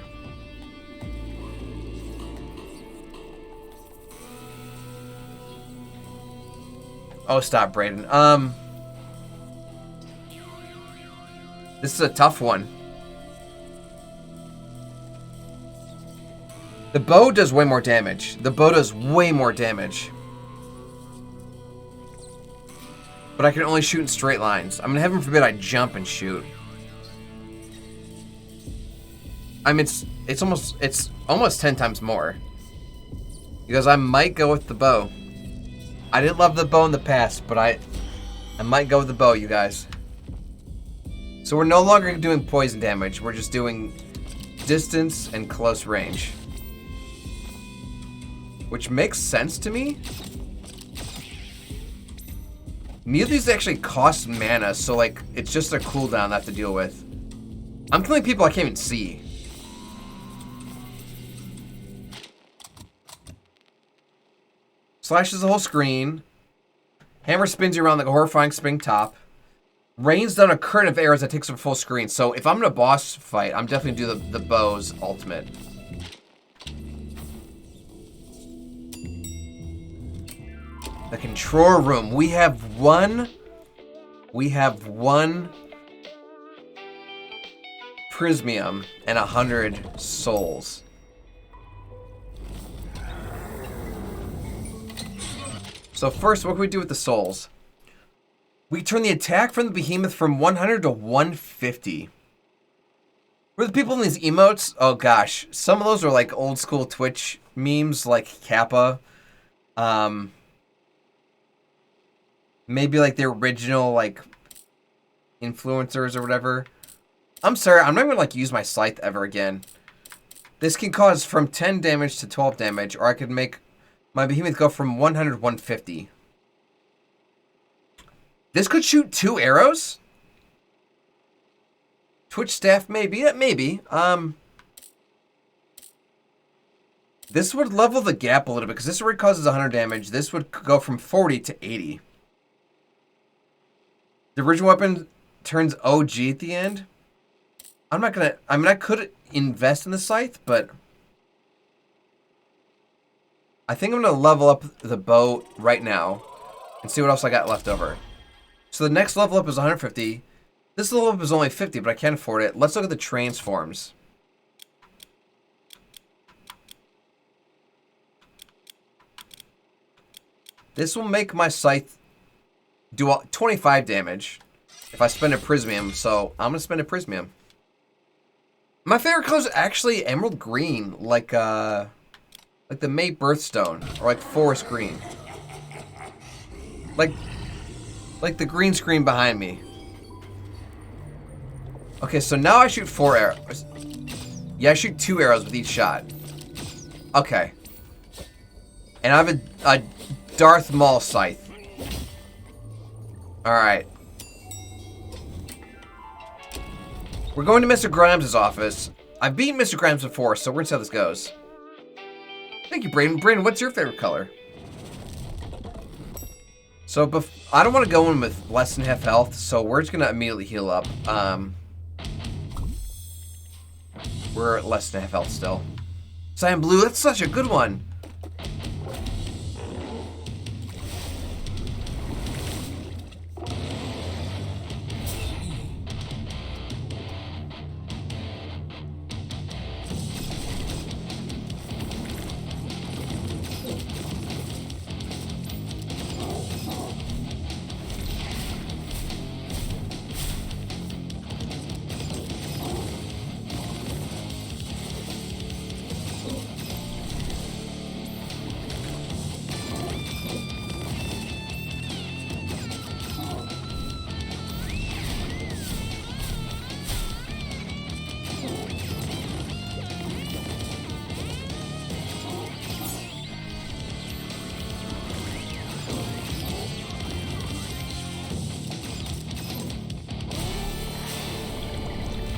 Oh, stop, Brayden. This is a tough one. The bow does way more damage. The bow does way more damage. But I can only shoot in straight lines. I mean, heaven forbid I jump and shoot. I mean, it's almost 10 times more. Because I might go with the bow. I didn't love the bow in the past, but I might go with the bow, you guys. So we're no longer doing poison damage. We're just doing distance and close range. Which makes sense to me. Neither of these actually cost mana, so like, it's just a cooldown I have to deal with. I'm killing people I can't even see. Slashes the whole screen. Hammer spins you around like a horrifying spring top. Rains down a current of arrows that takes up full screen. So if I'm in a boss fight, I'm definitely gonna do the bow's ultimate. The control room. We have one prismium and 100 souls. So first, what can we do with the souls? We turn the attack from the behemoth from 100 to 150. For the people in these emotes, oh gosh, some of those are like old school Twitch memes, like Kappa. Maybe like the original like influencers or whatever. I'm sorry, I'm not gonna like use my scythe ever again. This can cause from 10 damage to 12 damage, or I could make my behemoth go from 100 to 150. This could shoot 2 arrows? Twitch staff, maybe. Yeah, maybe. This would level the gap a little bit, because this already causes 100 damage. This would go from 40 to 80. The original weapon turns OG at the end. I'm not gonna... I mean, I could invest in the scythe, but... I think I'm going to level up the bow right now and see what else I got left over. So the next level up is 150. This level up is only 50, but I can't afford it. Let's look at the transforms. This will make my scythe do 25 damage if I spend a prismium, so I'm going to spend a prismium. My favorite color is actually emerald green, like the May Birthstone, or like forest green. Like the green screen behind me. Okay, so now I shoot 4 arrows. Yeah, I shoot 2 arrows with each shot. Okay. And I have a Darth Maul scythe. Alright. We're going to Mr. Grimes' office. I've beaten Mr. Grimes before, so we're gonna see how this goes. Thank you, Brayden. Brayden, what's your favorite color? So, I don't want to go in with less than half health, so we're just going to immediately heal up. We're at less than half health still. Cyan Blue, that's such a good one.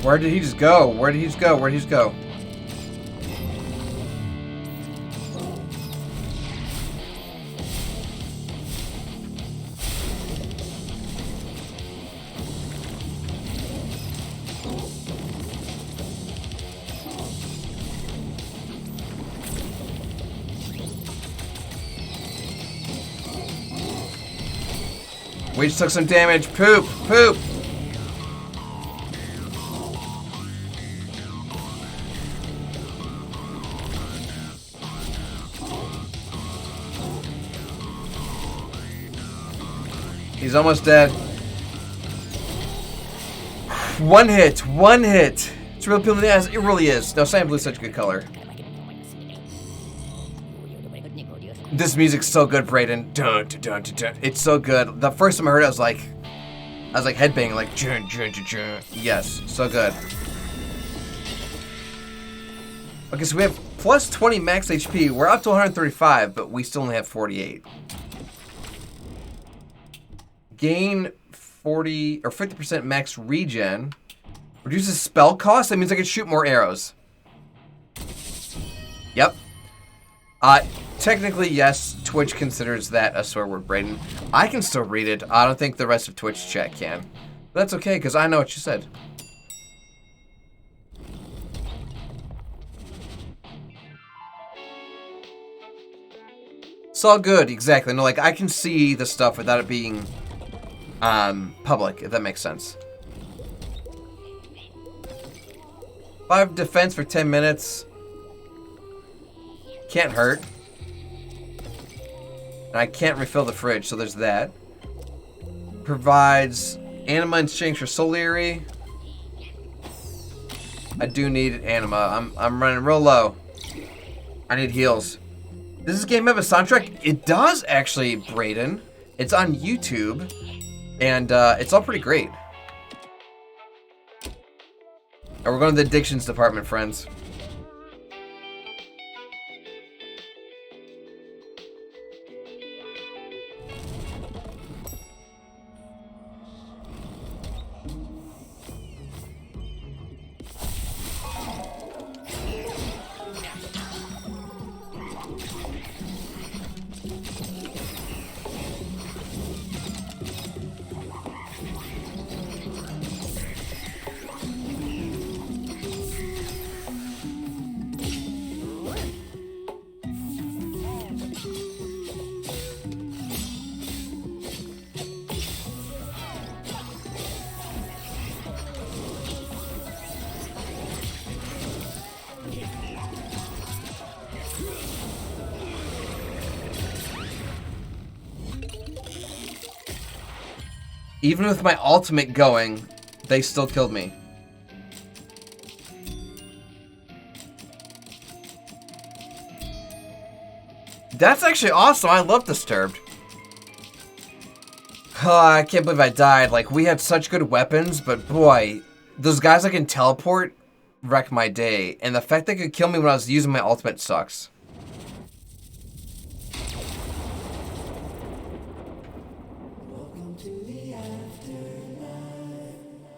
Where did he just go? Where did he just go? Where did he just go? We just took some damage. Poop! Poop! He's almost dead. One hit. One hit. It's really peeling the ass. It really is. No, cyan blue is such a good color. This music's so good, Brayden. Dun, dun, dun, dun, dun. It's so good. The first time I heard it, I was like headbanging, like, jun, jun, jun, jun. Yes, so good. Okay, so we have plus 20 max HP. We're up to 135, but we still only have 48. Gain 40 or 50% max regen. Reduces spell cost. That means I can shoot more arrows. Yep. Technically, yes, Twitch considers that a swear word, Brayden. I can still read it. I don't think the rest of Twitch chat can. But that's okay, because I know what you said. It's all good, exactly. No, like, I can see the stuff without it being public, if that makes sense. 5 defense for 10 minutes. Can't hurt. And I can't refill the fridge, so there's that. Provides anima in exchange for Solary. I do need anima. I'm running real low. I need heals. Does this game have a soundtrack? It does, actually, Brayden. It's on YouTube. And it's all pretty great. And we're going to the addictions department, friends. Even with my ultimate going, they still killed me. That's actually awesome. I love Disturbed. Oh, I can't believe I died. Like, we had such good weapons, but boy, those guys that can teleport wreck my day. And the fact they could kill me when I was using my ultimate sucks.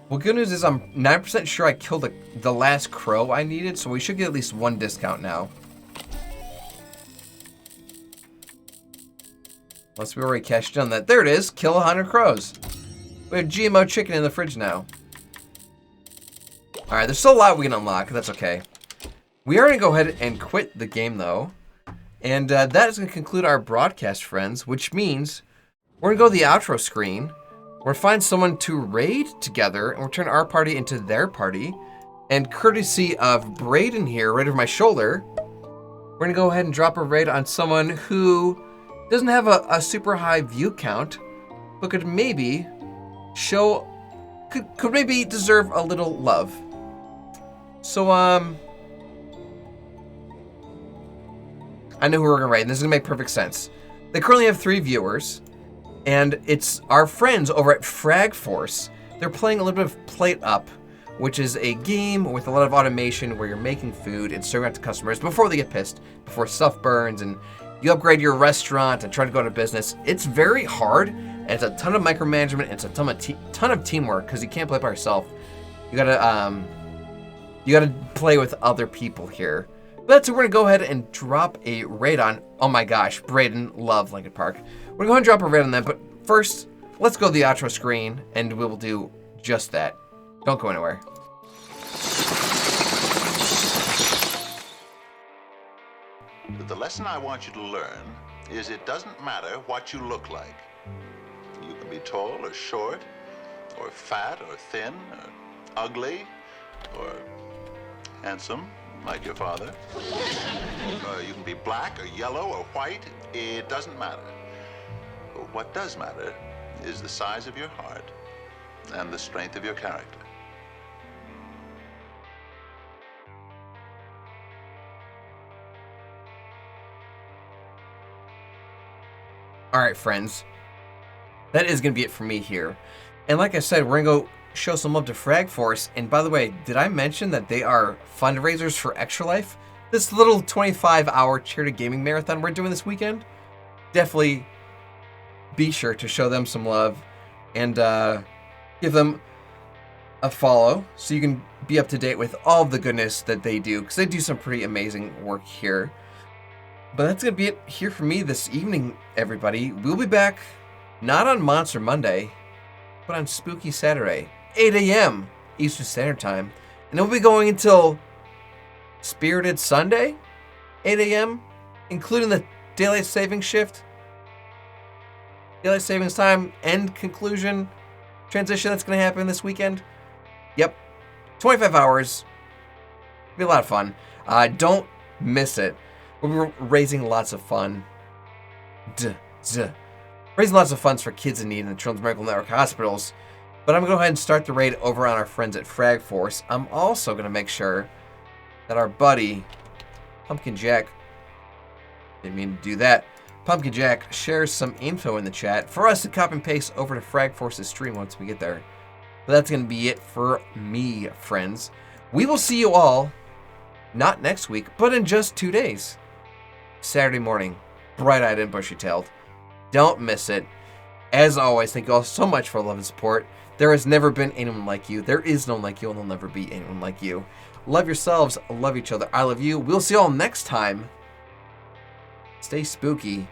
Well, good news is I'm 9% sure I killed the last crow I needed, so we should get at least one discount now. Unless we already cashed in on that. There it is. Kill 100 crows. We have GMO chicken in the fridge now. Alright, there's still a lot we can unlock. That's okay. We are going to go ahead and quit the game, though. And that is going to conclude our broadcast, friends, which means we're going to go to the outro screen. We're going to find someone to raid together, and we'll turn our party into their party. And courtesy of Brayden here, right over my shoulder, we're going to go ahead and drop a raid on someone who doesn't have a super high view count, but could maybe show, could maybe deserve a little love. So, I know who we're going to raid, and this is going to make perfect sense. They currently have 3 viewers. And it's our friends over at Frag Force. They're playing a little bit of Plate Up, which is a game with a lot of automation where you're making food and serving out to customers before they get pissed, before stuff burns, and you upgrade your restaurant and try to go out of business. It's very hard, and it's a ton of micromanagement, and it's a ton of teamwork, because you can't play by yourself. You gotta You got to play with other people here. But so we're going to go ahead and drop a raid on. Oh my gosh, Braden, love Linkin Park. We're going to go ahead and drop a raid on that. But first, let's go to the outro screen and we will do just that. Don't go anywhere. The lesson I want you to learn is it doesn't matter what you look like. You can be tall or short, or fat or thin, or ugly, or handsome, like your father. You can be black or yellow or white. It doesn't matter. But what does matter is the size of your heart and the strength of your character. All right, friends. That is going to be it for me here. And like I said, we're going to go show some love to Frag Force. And by the way, did I mention that they are fundraisers for Extra Life? This little 25-hour charity gaming marathon we're doing this weekend? Definitely be sure to show them some love and give them a follow so you can be up to date with all the goodness that they do, because they do some pretty amazing work here. But that's going to be it here for me this evening, everybody. We'll be back not on Monster Monday, but on Spooky Saturday, 8 a.m. Eastern Standard Time. And we'll be going until Spirited Sunday, 8 a.m., including the Daylight Savings Shift, Daylight Savings Time, end conclusion, transition that's going to happen this weekend. Yep, 25 hours. It'll be a lot of fun. Don't miss it. We'll be raising lots of fun. Raising lots of funds for kids in need in the Children's Medical Network hospitals. But I'm going to go ahead and start the raid over on our friends at Frag Force. I'm also going to make sure that our buddy, Pumpkin Jack, didn't mean to do that, Pumpkin Jack shares some info in the chat for us to copy and paste over to Frag Force's stream once we get there. But that's going to be it for me, friends. We will see you all, not next week, but in just 2 days. Saturday morning, bright-eyed and bushy-tailed. Don't miss it. As always, thank you all so much for love and support. There has never been anyone like you. There is no one like you, and there'll never be anyone like you. Love yourselves. Love each other. I love you. We'll see you all next time. Stay spooky.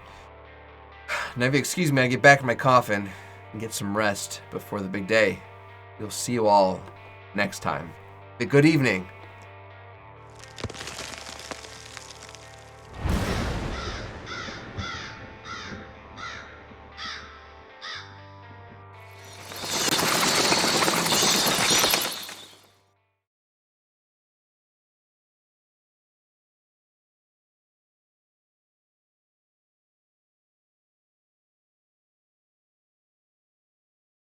Now, if you excuse me, I get back in my coffin and get some rest before the big day. We'll see you all next time. Good evening.